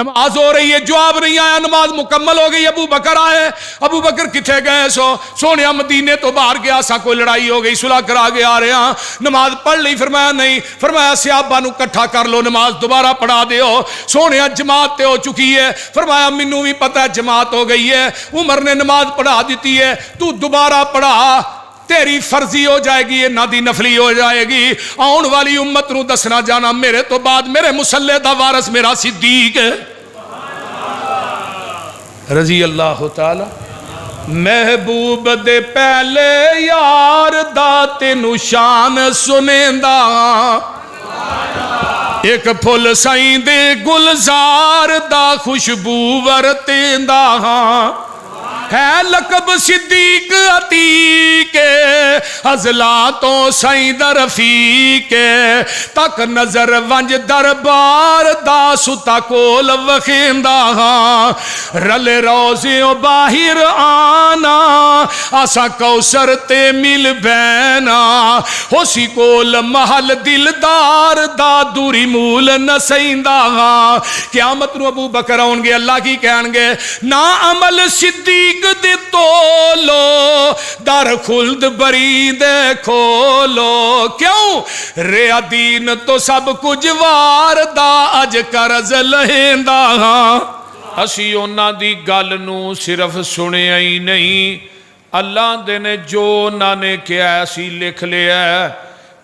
نماز ہو رہی ہے، جواب نہیں آیا، نماز مکمل ہو گئی، ابو بکر آئے، ابو بکر کتھے گئے سونے مدینے تو باہر گیا سا، کوئی لڑائی ہو گئی، صلح کرا کے آ رہے ہیں، نماز پڑھ لی؟ فرمایا نہیں، فرمایا صحابہ نو کٹھا کر لو، نماز دوبارہ پڑھا دیو، سونے جماعت تے ہو چکی ہے۔ فرمایا مینوں بھی پتہ ہے جماعت ہو گئی ہے، عمر نے نماز پڑھا دیتی ہے، تو دوبارہ پڑھا، تیری فرضی ہو جائے گی، نہ دی نفلی ہو جائے گی۔ آن والی امت نو دسنا جانا میرے تو بعد میرے مصلی دا وارث میرا صدیق ہے رضی اللہ تعالی۔ محبوب دے پہلے یار دا تینو شان سنیندا، ایک پھل سائیں دے گلزار دا خوشبو ورتیندا، ہے لقب صدیق عتیق ازلا تو سائیں در رفیق، تک نظر ونج دربار دا ستا کول وخیندا، رل روزیوں باہر آنا آسا کوثر تے مل بینا، ہوسی کول محل دلدار دا دوری مول نسیندا۔ قیامت نو ابو بکر آن گے، اللہ کی کہن گے نا عمل صدیق دے تولو در خلد بری دے کھولو، کیوں ریا دین تو سب کچھ وار دا اج قرض لہندا۔ اسی اونا دی گل نو صرف سنے ہی نہیں، اللہ دے نے جو نہ نے کیا ایسی لکھ لیا ہے،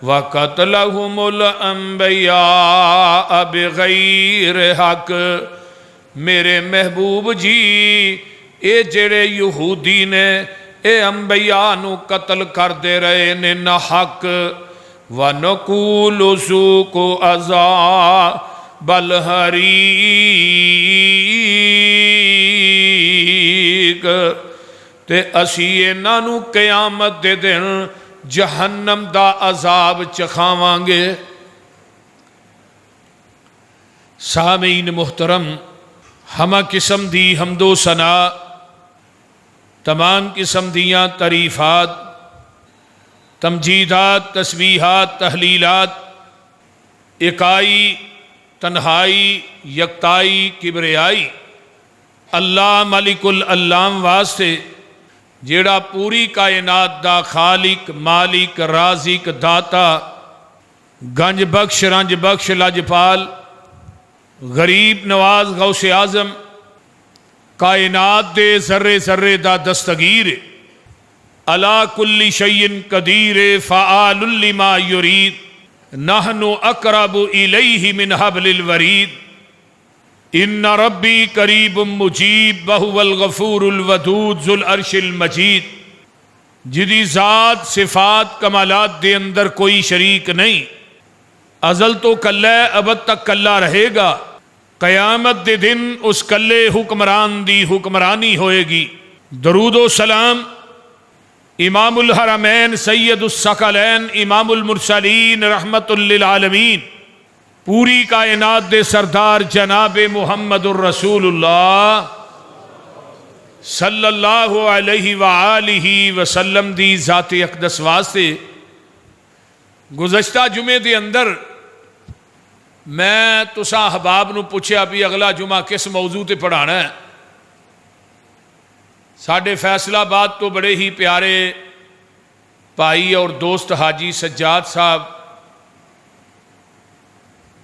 وَقَتْلَهُمُ الْأَنْبِيَاءَ بِغَيْرِ حق۔ میرے محبوب جی اے جڑے یہودی نے اے انبیاء نو قتل کر دے رہے نے نہ حق، وَنَقُولُ ذُوقُوا عَذَابَ الْحَرِيقِ، تے اسی انہاں نو قیامت دے دن جہنم دا عذاب چکھاواں گے۔ سامعین محترم، ہمہ قسم دی حمد و ثنا، تمام قسم دیاں تعریفات، تمجیدات، تسبیحات، تحلیلات، اکائی، تنہائی، یکتائی، کبریائی اللہ ملک العلام واسطے جیڑا پوری کائنات دا خالق، مالک، رازق، داتا، گنج بخش، رنج بخش، لجپال، غریب نواز، غوث اعظم، کائنات دے ذرے ذرے دا دستگیر، علی کل شیء قدیر، فعال لما یرید، نحن اقرب الیہ من حبل الورید، ان ربی قریب مجیب وہو الغفور الودود ذو العرش المجید، جدی ذات صفات کمالات دے اندر کوئی شریک نہیں، ازل تو کلہ ہے، ابد تک کلہ رہے گا، قیامت دے دن اس کلے حکمران دی حکمرانی ہوئے گی۔ درود و سلام امام الحرمین سید الثقلین امام المرسلین رحمت للعالمین، پوری کائنات دے سردار جناب محمد الرسول اللہ صلی اللہ علیہ وآلہ وسلم دی ذات اقدس واسطے۔ گزشتہ جمعے دے اندر میں تساں احباب نو پوچھیا بھی اگلا جمعہ کس موضوع تے پڑھانا ہے۔ ساڈے فیصلہ آباد تو بڑے ہی پیارے بھائی اور دوست حاجی سجاد صاحب،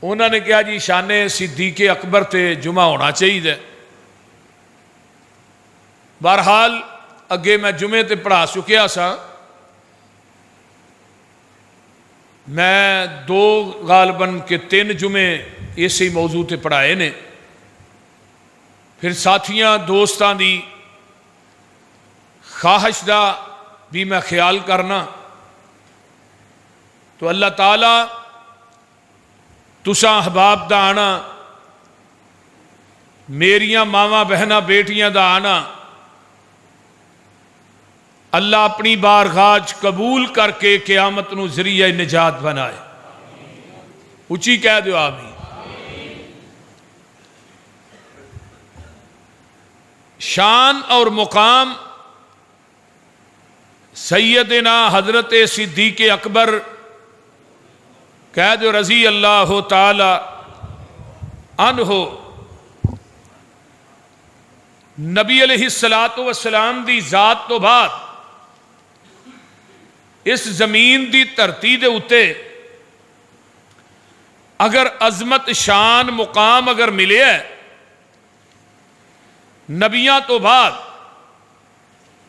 انہوں نے کہا جی شان صدیق اکبر تے جمعہ ہونا چاہیے۔ بہرحال اگے میں جمعے تے پڑھا چکیا سا، میں دو غالباً کے 3 جمعے اسی موضوع تے پڑھائے نے، پھر ساتھیاں دوستاں دی خواہش دا بھی میں خیال کرنا، تو اللہ تعالیٰ تساں احباب دا آنا، میریاں ماواں بہناں بیٹیاں دا آنا، اللہ اپنی بارگاہ قبول کر کے قیامت نو ذریعہ نجات بنائے۔ اچھی کہہ دو آمین۔ شان اور مقام سیدنا حضرت صدیق اکبر کہہ دو رضی اللہ تعالی عنہ نبی علیہ الصلوۃ والسلام دی ذات تو بعد اس زمین دی دھرتی دے اتے اگر عظمت شان مقام اگر ملے ہے نبیاں تو بعد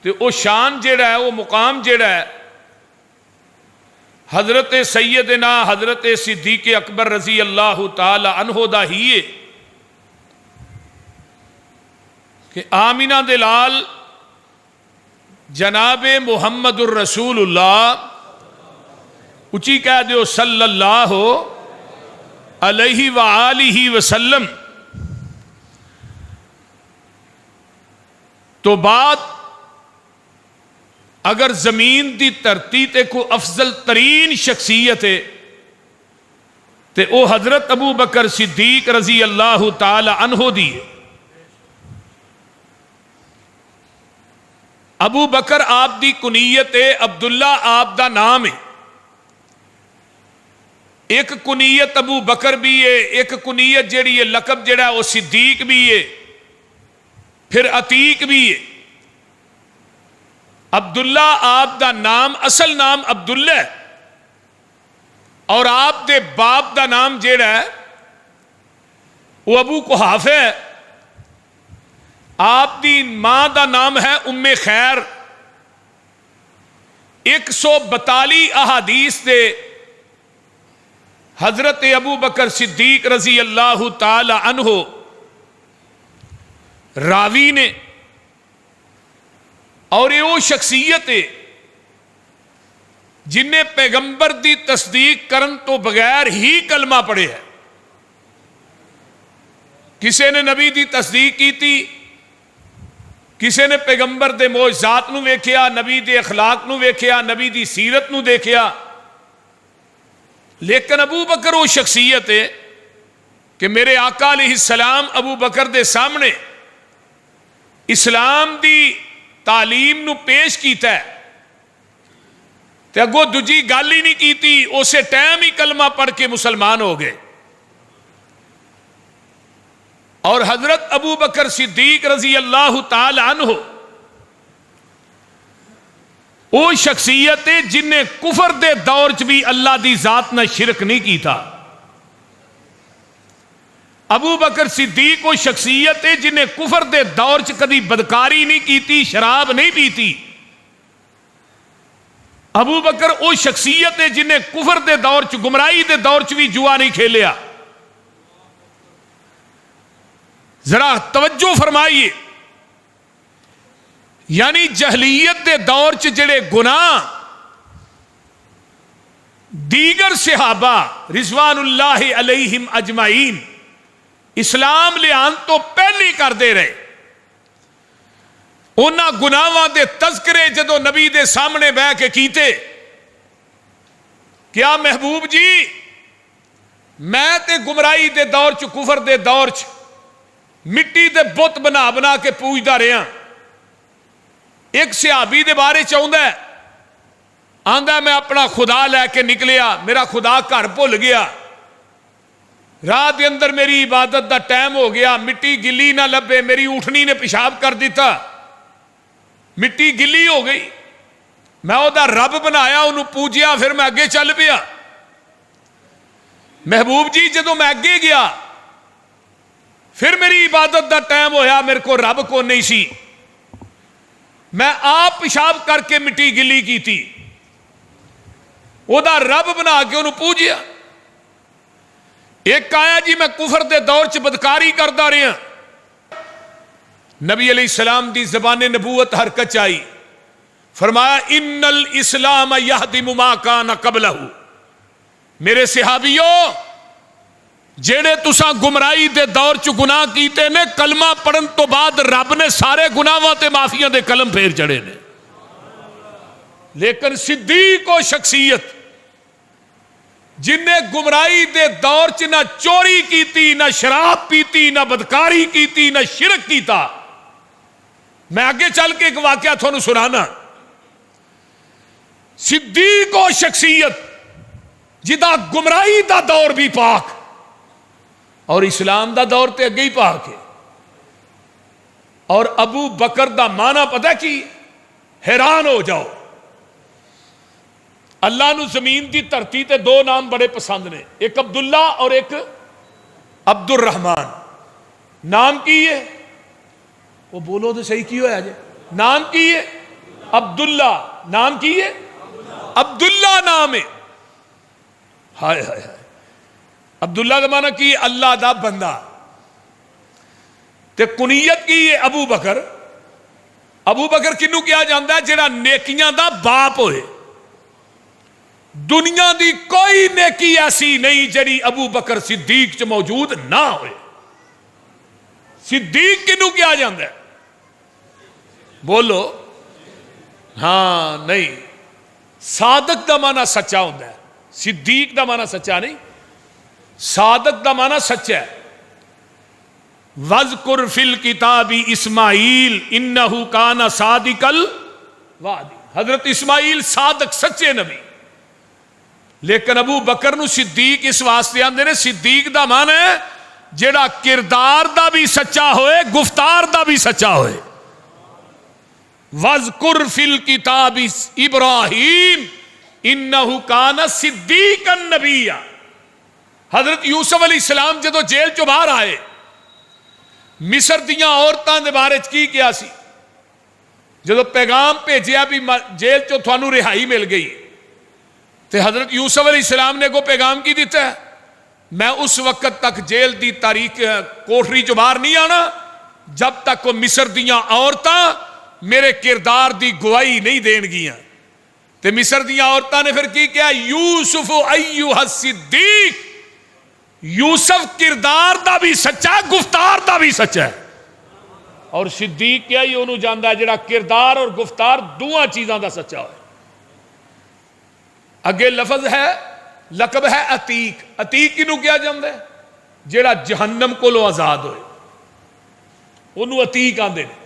تو وہ شان جیڑا ہے وہ مقام جیڑا ہے حضرت سیدنا حضرت صدیق اکبر رضی اللہ تعالی عنہ دا ہی ہے کہ آمینہ دلال جناب محمد الرسول اللہ اچھی کہہ دیو صلی اللہ علیہ وآلہ وسلم تو بات اگر زمین دی دھرتی تے کو افضل ترین شخصیت ہے تے او حضرت ابو بکر صدیق رضی اللہ تعالی عنہ دی ہے۔ ابو بکر آپ دی کنیت ہے، عبداللہ آپ دا نام ہے۔ ایک کنیت ابو بکر بھی ہے، ایک کنیت جیڑی ہے لقب جیڑا ہے وہ صدیق بھی ہے، پھر عتیق بھی ہے۔ عبداللہ آپ دا نام اصل نام عبداللہ ہے اور آپ دے باپ دا نام جیڑا ہے وہ ابو قحافہ ہے۔ آپ دی ماں دا نام ہے ام خیر۔ 142 احادیث دے حضرت ابو بکر صدیق رضی اللہ تعالی عنہ راوی نے، اور یہ وہ شخصیت ہے جن نے پیغمبر دی تصدیق کرن تو بغیر ہی کلمہ پڑھے ہے۔ کسے نے نبی دی تصدیق کی تھی، کسے نے پیغمبر دے معجزات نو ویکھیا، نبی دے اخلاق نو ویکھیا، نبی دی سیرت نو دیکھیا، لیکن ابو بکر وہ شخصیت ہے کہ میرے آقا علیہ السلام ابو بکر دے سامنے اسلام دی تعلیم نو پیش کیتا ہے تے اگو دوجی گل ہی نہیں کیتی، اسے ٹائم ہی کلمہ پڑھ کے مسلمان ہو گئے۔ اور حضرت ابو بکر صدیق رضی اللہ تعالی عنہ وہ شخصیت ہے جن نے کفر دے دور چ بھی اللہ دی ذات نہ شرک نہیں کیتا۔ ابو بکر صدیق وہ شخصیت ہے جن نے کفر دے دور چ کدی بدکاری نہیں کیتی، شراب نہیں پیتی۔ ابو بکر وہ شخصیت ہے جن نے کفر دے دور چ گمراہی دے دور چ بھی جوا نہیں کھیلیا۔ ذرا توجہ فرمائیے، یعنی جہلیت دے دور چ جڑے گناہ دیگر صحابہ رضوان اللہ علیہم اجمعین اسلام لیان تو پہلی کر دے رہے، انہاں گناہاں دے تذکرے جدو نبی دے سامنے بہ کے کیتے، کیا محبوب جی میں تے گمراہی دے دور چ کفر دے دور چ مٹی دے بت بنا بنا کے پوجدا رہا۔ ایک صحابی دے بارے چاہتا ہے، آندا میں اپنا خدا لے کے نکلیا، میرا خدا گھر بھول گیا، رات دے اندر میری عبادت دا ٹائم ہو گیا، مٹی گلی نہ لبے، میری اٹھنی نے پیشاب کر دیتا، مٹی گلی ہو گئی، میں او دا رب بنایا، انہوں پوجیا، پھر میں اگے چل پیا۔ محبوب جی جدو میں اگے گیا پھر میری عبادت دا ٹائم ہویا، میرے کو رب کو نہیں سی، میں آپ پیشاب کر کے مٹی گلی کی تھی، وہ دا رب بنا کے انہوں پوجیا۔ ایک آیا جی میں کفر دے دور چ بدکاری کردا رہا، نبی علیہ السلام دی زبان نبوت حرکت آئی، فرمایا ان الاسلام یہدم ما کان قبلہ۔ میرے صحابیوں جیڑے تساں گمراہی دے دور چ گناہ کیتے نے، کلمہ پڑھن تو بعد رب نے سارے گناہاں تے معافیاں دے کلم پھیر چڑھے نے۔ لیکن صدیق و شخصیت جن نے گمراہی دے دور چ نہ چوری کیتی، نہ شراب پیتی، نہ بدکاری کیتی، نہ شرک کیتا۔ میں آگے چل کے ایک واقعہ تھانوں سنانا۔ صدیق و شخصیت جدا گمراہی دا دور بھی پاک، اور اسلام دا دور تے اگے ہی پاک ہے۔ اور ابو بکر دا معنی پتہ کی؟ حیران ہو جاؤ. اللہ نو زمین دی دھرتی تے دو نام بڑے پسند نے, ایک عبداللہ اور ایک عبد الرحمان. نام کی ہے؟ وہ بولو تو صحیح کی ہوا جی. نام کی ہے؟ عبداللہ. نام کی ہے؟ عبداللہ نام ہے. ہائے ہائے ہائے. عبداللہ کا معنی کی اللہ دا بندہ. تے کنیت کی ہے ابو بکر. ابو بکر کنو کیا جاندا ہے؟ جڑا نیکیاں دا باپ ہوئے. دنیا دی کوئی نیکی ایسی نہیں جڑی ابو بکر صدیق چ موجود نہ ہوئے. صدیق کنو کیا جاندا ہے؟ بولو. ہاں نہیں, صادق دا معنی سچا ہوتا ہے, صدیق دا معنی سچا نہیں. صادق دا معنی سچا ہے. وَذْكُرْ فِي الْكِتَابِ اسماعیل اِنَّهُ كَانَ صَادِقَ الْوَعْدِ. حضرت اسماعیل صادق سچے نبی. لیکن ابو بکر نو صدیق اس واسطے آندے نے, صدیق دا معنی ہے جڑا کردار دا بھی سچا ہوئے, گفتار دا بھی سچا ہوئے. وَذْكُرْ فِي الْكِتَابِ ابراہیم اِنَّهُ كَانَ صِدِّيقًا نَبِيًّا. حضرت یوسف علیہ السلام جدو جیل چو باہر آئے, مصر دیاں عورتاں دے بارے کی کیا سی؟ جدو پیغام بھیجیا بھی جیل چو تھانو رہائی مل گئی, تے حضرت یوسف علیہ السلام نے کو پیغام کی دیتا ہے, میں اس وقت تک جیل دی تاریخ کوٹری چو باہر نہیں آنا جب تک وہ مصر دیاں عورتاں میرے کردار دی گواہی نہیں دین گیاں. تے مصر دیاں عورتاں نے پھر کی کیا؟ یوسف ایوہ الصدیق. یوسف کردار دا بھی سچا, گفتار دا بھی سچا ہے. اور صدیق کیا ہی انہوں جاندا ہے جڑا کردار اور گفتار دوہاں چیزاں دا سچا ہوئے. اگے لفظ ہے, لقب ہے عتیق. عتیق کنوں کیا جاندا ہے؟ جڑا جہنم کو لو آزاد ہوئے انہوں عتیق آندے نے.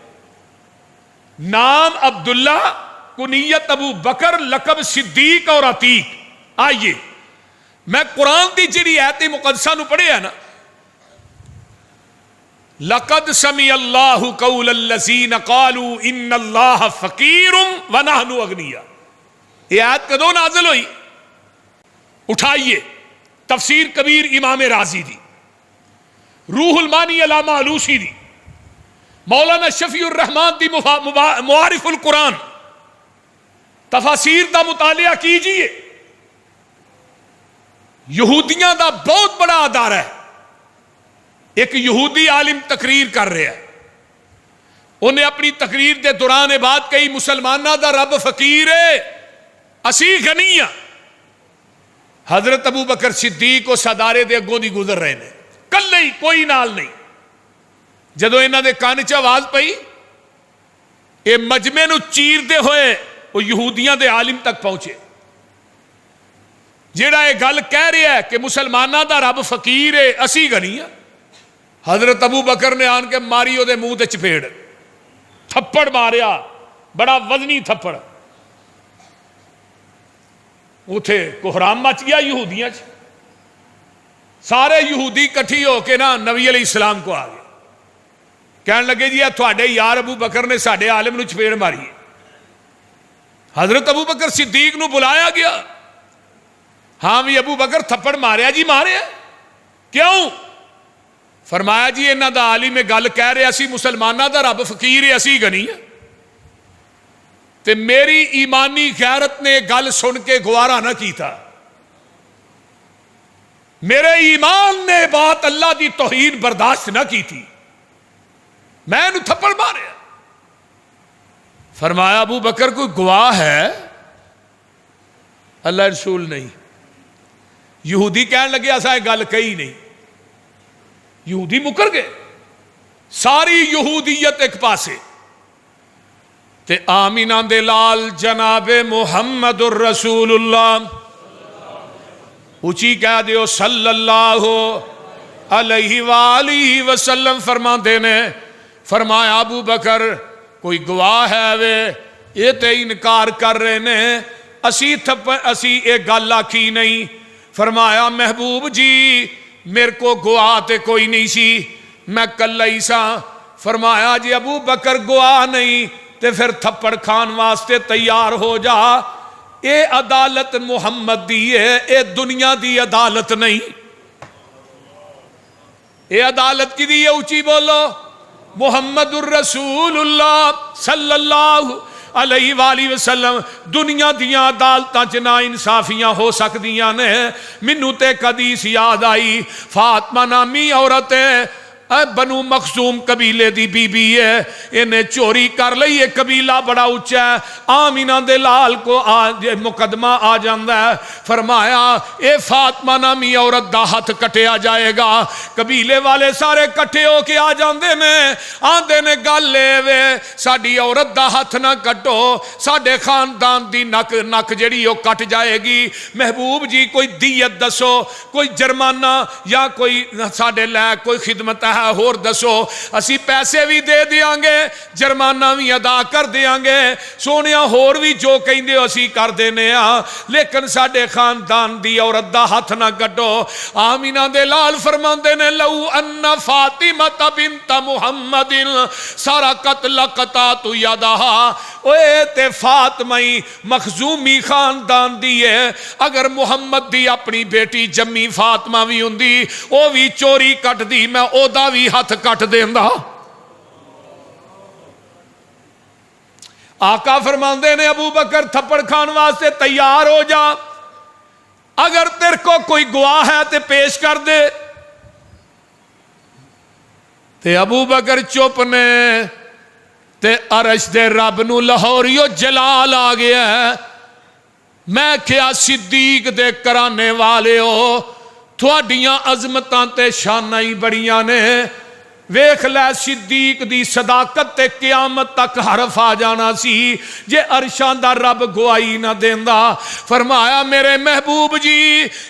نام عبداللہ, کنیت ابو بکر, لقب صدیق اور عتیق. آئیے میں قرآن دی جڑی آیت مقدسہ نو پڑھے ہیں نا, لقد سمع اللہ قول الذین قالوا ان اللہ فقیر ونحن اغنیاء. یہ آیت کدو نازل ہوئی؟ اٹھائیے تفسیر کبیر امام رازی دی, روح المانی علامہ علوسی دی, مولانا شفیع الرحمان دی معارف القرآن, تفاسیر دا مطالعہ کیجئے. یہودیاں دا بہت بڑا ادارہ ہے. ایک یہودی عالم تقریر کر رہا ہے, انہیں اپنی تقریر دے دوران بات کہی مسلمانہ دا رب فقیر ہے, اسی غنی ہاں. حضرت ابو بکر صدیق اس ادارے دے اگوں دی گزر رہے ہیں, کلے ہی, کوئی نال نہیں. جدو انہاں دے کان چ آواز پئی, اے مجمع نو چیر دے ہوئے وہ یہودیاں دے عالم تک پہنچے. جیڑا یہ گل کہہ رہا ہے کہ مسلمانہ دا رب فقیر ہے اسی غنی ہاں, حضرت ابو بکر نے آن کے ماری دے منہ تے چپیڑ, تھپڑ ماریا, بڑا وزنی تھپڑ. اتھے کوحرام مچ گیا یہودیاں چ. سارے یہودی کٹھی ہو کے نا نبی علیہ السلام کو آ گئے, کہنے لگے جی تھوڑے یار ابو بکر نے ساڈے عالم نو چپیڑ ماری ہے. حضرت ابو بکر صدیق نو بلایا گیا, ہاں بھی ابو بکر تھپڑ ماریا جی؟ ماریا. کیوں؟ فرمایا جی انہاں دا عالم گل کہہ رہے اسی مسلمانہ دا رب فقیر ہے اسی غنی ہے. تے میری ایمانی غیرت نے گل سن کے گوارا نہ کی تھا, میرے ایمان نے بات اللہ دی توہین برداشت نہ کی تھی, میں انہوں تھپڑ ماریا. فرمایا ابو بکر کوئی گواہ ہے؟ اللہ رسول نہیں. یہودی کہنے لگے ایسا ہے گل کہی نہیں. یہودی مکر گئے, ساری یہودیت ایک پاسے, تے آمینہ دے لال جناب محمد الرسول اللہ اچھی کہہ دیو صلی اللہ علیہ وآلہ وسلم فرما دینے. فرمایا ابو بکر کوئی گواہ ہے وے, یہ تے انکار کر رہے نے, اسی ایک گل آکھی نہیں. فرمایا محبوب جی میرے کو گواہ تے کوئی نہیں سی, میں کلہ ہی سا. فرمایا جی ابو بکر گواہ نہیں تے پھر تھپڑ کھان واسطے تیار ہو جا، اے عدالت محمد دی ہے، اے دنیا دی عدالت نہیں۔ اے عدالت کی دی ہے، اونچی بولو، محمد الرسول اللہ صلی اللہ علیہ وآلہ وسلم۔ دنیا دیاں عدالتاں چ نا انصافیاں ہو سکدیاں نے۔ مینوں تے حدیث یاد آئی، فاطمہ نامی عورت ہے، بنو مخزوم قبیلے دی بی بی ہے، انہیں چوری کر لئی، یہ قبیلہ بڑا اونچا ہے، آمینہ دے لال کو مقدمہ آ جاندا ہے، فرمایا اے فاطمہ نامی عورت دا ہاتھ کٹیا جائے گا۔ قبیلے والے سارے کٹھے ہو کے آ جاندے نے، آندے نے گل لے وے ساڈی عورت دا ہاتھ نہ کٹو، ساڈے خاندان دی نک جڑی او کٹ جائے گی۔ محبوب جی کوئی دیت دسو، کوئی جرمانہ یا کوئی ساڈے لے کوئی خدمت ہے ہور دسو، اسی پیسے بھی دے دیاں گے، جرمانہ بھی ادا کر دیاں گے، سونیا ہور بھی جو کہیں دے اسی کر دینے ہاں، لیکن ساڈے خاندان دی عورت دا ہاتھ نہ کٹو۔ آمینہ دے لال فرماندے نے لو ان فاطمہ بنت محمد سرقت لقطعت یدہا، اوے تے فاطمہ مخزومی خاندان دی ہے، اگر محمد دی اپنی بیٹی جمی فاطمہ بھی ہوندی او بھی چوری کٹ دی، میں او دا بھی ہاتھ کٹ دیندا۔ آقا فرماندے نے ابو بکر تھپڑ کھان واسطے تیار ہو جا، اگر تیرے کو کوئی گواہ ہے تے پیش کر دے۔ تے ابو بکر چپ نے، تے عرش دے رب نو لاہوریو جلال آ گیا ہے۔ میں کیا صدیق دے کرانے والے ہو، تھوڑیاں عظمتاں تے شاناں ہی بڑیاں نے، ویکھ لے صدیق دی صداقت تے قیامت تک حرف آ جانا سی جے عرشاں دا رب گواہی نہ دیندا۔ فرمایا میرے محبوب جی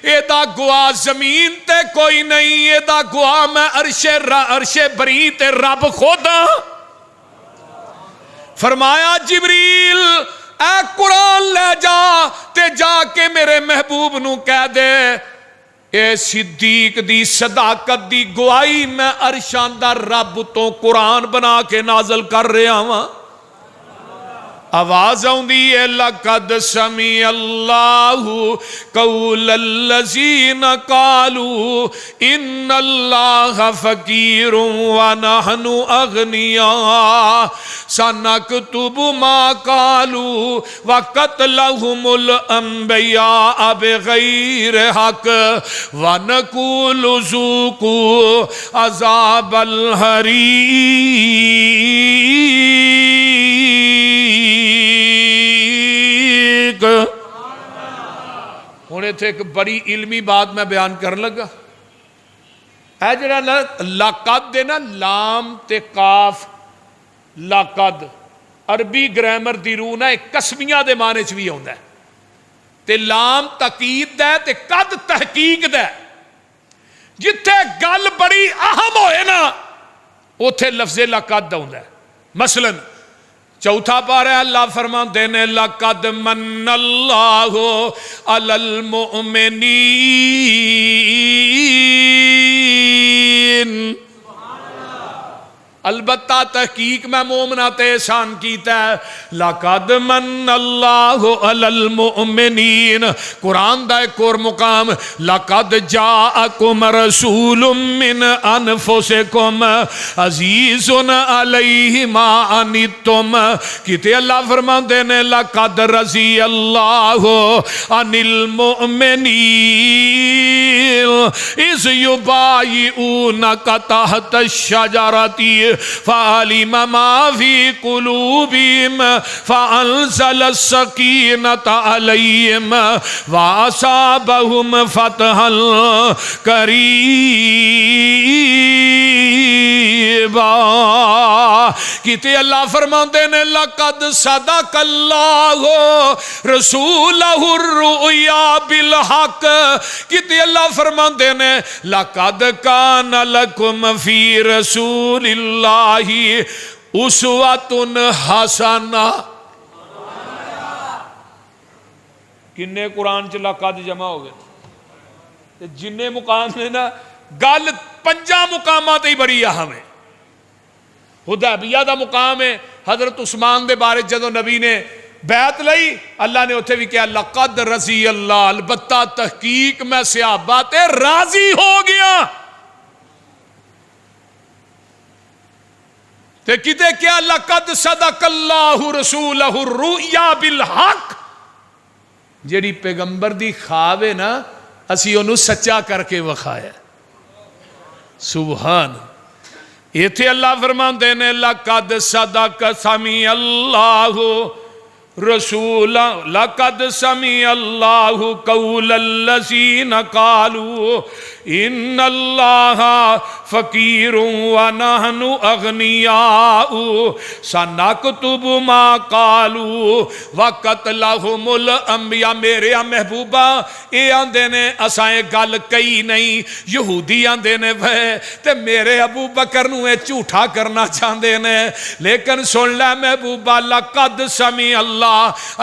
اے دا گواہ زمین تے کوئی نہیں، اے دا گواہ میں عرش بری تے رب خود ہاں۔ فرمایا جبریل اے قرآن لے جا تے جا کے میرے محبوب نو کہہ دے اے صدیق دی صداقت دی گواہی میں عرشاں دا رب تو قرآن بنا کے نازل کر رہا ہوں۔ آواز آؤندی ہے لقد سمع اللہ قول الذین قالوا ان اللہ فقیر ونحن اغنیاء سنکتب ما قالوا وقتلہم الانبیاء بغیر حق ونقول ذوقوا عذاب الحریق۔ ہونے تھے ایک بڑی علمی بات میں بیان کرنے لگا، اے جڑا لقد دے نا لام تے کاف، لقد عربی گرامر دی روح نا ایک قسمیہ دے معنی چ بھی ہوندا ہے، تے لام تاکید دا تے قد تحقیق دا، جتھے گل بڑی اہم ہوئے نا اوتھے لفظ لقد ہوندا ہے۔ مثلا چوتھا پارہ اللہ فرماندے نے لقد من اللہ علی المؤمنین، البتہ تحقیق میں مومنات احسان کیتا ہے۔ لقد من اللہ علی المؤمنین، قرآن دا ایک اور مقام لقد جاءکم رسول من انفسکم عزیز علیہ ما عنتم، کہتے اللہ فرماندے نے لقد رضی اللہ عن المؤمنین اذ یبایعونک تحت الشجرۃ فعلم ما فی قلوبہم فانزل السکینۃ علیہم واصابہم فتحا قریبا۔ کہتے اللہ فرماندے نے لقد صدق اللہ رسولہ الرؤیا بالحق، کہتے اللہ فرماندے نے لقد کان لکم فی رسول اللہ اسوۃ حسنہ۔ کنے قرآن چ لقد جمع ہو گئے، جننے مقام نے نا گل پنجا مقامات ہی بڑی اہم ہے۔ حدیبیہ دا مقام ہے. حضرت عثمان دے بارے جدو نبی نے بیعت لئی اللہ نے اتھے بھی کہا لقد رضی اللہ، البتہ تحقیق میں صحابہ تے راضی ہو گیا. تے کتے کیا لقد صدق اللہ رسولہ الرؤیا بالحق، جیڑی پیغمبر دی خواب ہے نا اسی انہوں سچا کر کے وکھایا. سبحان. ایتھے اللہ فرماندے نے لقد صدق سمی اللہ رسول، لقد سمی اللہ قول الذین قالوا ان اللہ فقیر ونحن اغنیاء سنکتب ما قالوا وقتلہم الانبیاء. میرے محبوبہ اے آندے نے اساں گل کئی نہیں، یہودی آندے نے بھے تے میرے ابو بکر نو اے جھوٹا کرنا چاہندے نے، لیکن سن لے محبوبہ لقد سمی اللہ،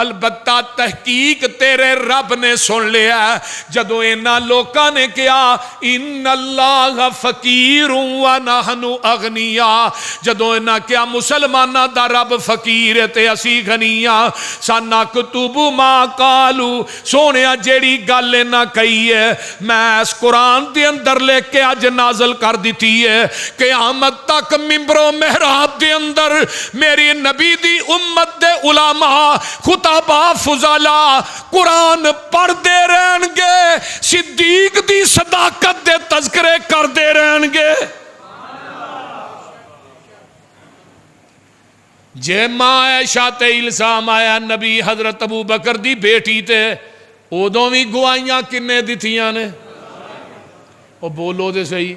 البتہ تحقیق تیرے رب نے سن لیا. جدو اینا لوکاں نے کیا ان اللہ فقیر ونحن اغنیاء، جدو اینا کیا مسلمانہ دا رب فقیر تے اسی غنیاء، سنکتب ما قالو، سونیا جیڑی گل نہ کہی ہے میں اس قرآن دے اندر لے کے اج نازل کر دیتی ہے. قیامت تک ممبر و محراب دے اندر میری نبی دی امت دے علماء خطبہ فضلا قرآن پڑھ دے رہن گے، صدیق دی صداقت دے تذکرے کر دے رہن گے. جے ماں عائشہ تے الزام آیا نبی حضرت ابو بکر دی بیٹی تے ادوں بھی گوائیاں کنے دتیاں نے؟ او بولو دے صحیح.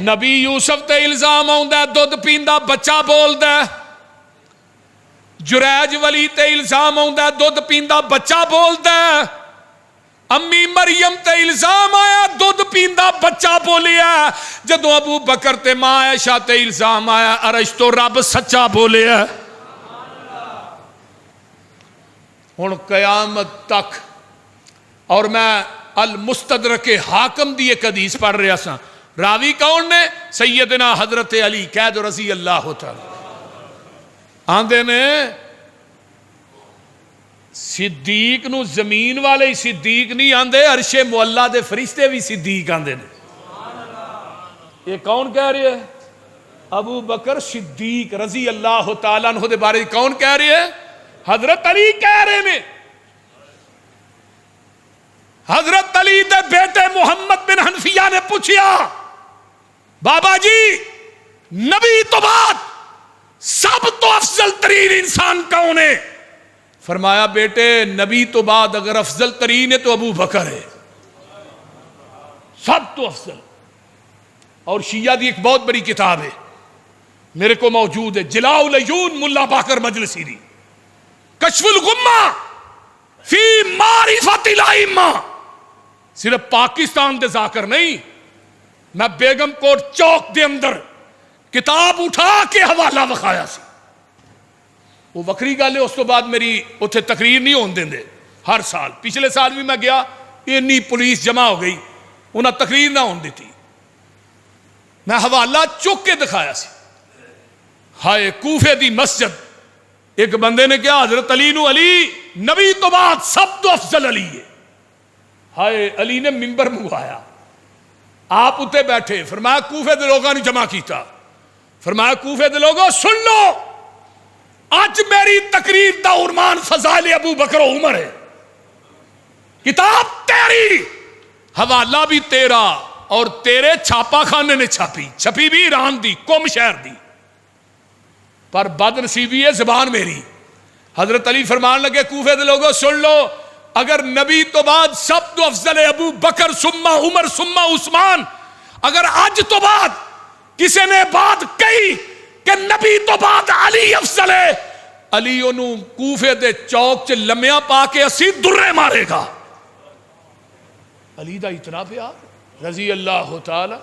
نبی یوسف تے الزام آؤندا دودھ پیندا بچہ بولدا. جریج ولی تے الزام آؤندا دودھ پیندا بچہ بولدا. امی مریم تے الزام آیا دودھ پیندا بچہ بولیا. جدو ابو بکر تے ماں عائشہ تے الزام آیا عرش تو رب سچا بولیا. ہن قیامت تک. اور میں المستدرک حاکم دی ایک حدیث پڑھ رہا سا، راوی کون نے؟ سیدنا حضرت علی قید رضی اللہ تعالی. آندے نے صدیق نو زمین والے ہی صدیق نہیں آندے، عرش معلا دے فرشتے بھی صدیق آندے نے. یہ کون کہہ رہے ہے؟ ابو بکر صدیق رضی اللہ تعالیٰ عنہ دے بارے کون کہہ رہے ہے؟ حضرت علی کہہ رہے ہیں. حضرت علی دے بیٹے محمد بن حنفیہ نے پوچھیا بابا جی نبی تو بعد سب تو افضل ترین انسان کون ہے؟ فرمایا بیٹے نبی تو بعد اگر افضل ترین ہے تو ابو بکر ہے، سب تو افضل. اور شیعہ دی ایک بہت بڑی کتاب ہے میرے کو موجود ہے، جلاء العیون ملا باقر مجلسی دی، کشف الغمہ فی معرفت الائمہ. صرف پاکستان دے ذاکر نہیں، میں بیگم کوٹ چوک دے اندر کتاب اٹھا کے حوالہ وکھایا سی. وہ وکری گل ہے، اس تو بعد میری اتھے تقریر نہیں ہون دیں دے. ہر سال پچھلے سال بھی میں گیا، اتنی پولیس جمع ہو گئی انہاں تقریر نہ ہون دیتی. میں حوالہ چک کے دکھایا سی. ہائے کوفے دی مسجد ایک بندے نے کہا حضرت علی نو علی نبی تو بعد سب تو افضل علی ہے. ہائے علی نے ممبر منگوایا، آپ اتے بیٹھے، فرمایا کوفے دے لوگوں نے جمع کیتا. فرمایا کوفے دے لوگوں سن لو، آج میری تقریر دا عنوان فضائل ابو بکر و عمر ہے. کتاب تیری، حوالہ بھی تیرا، اور تیرے چھاپا خانے نے چھپی بھی ایران دی قم شہر دی، پر بد نصیبی ہے زبان میری. حضرت علی فرمان لگے کوفے دے لوگوں سن لو، اگر نبی تو بعد سب تو افضل ہے ابو بکر ثم عمر ثم عثمان، اگر آج تو بعد کسی نے بات کہی کہ نبی تو بعد علی افضل ہے، علی انہوں کوفے دے چوک چ لمیاں پا کے اسی درے مارے گا. علی دا اتنا پیار رضی اللہ تعالی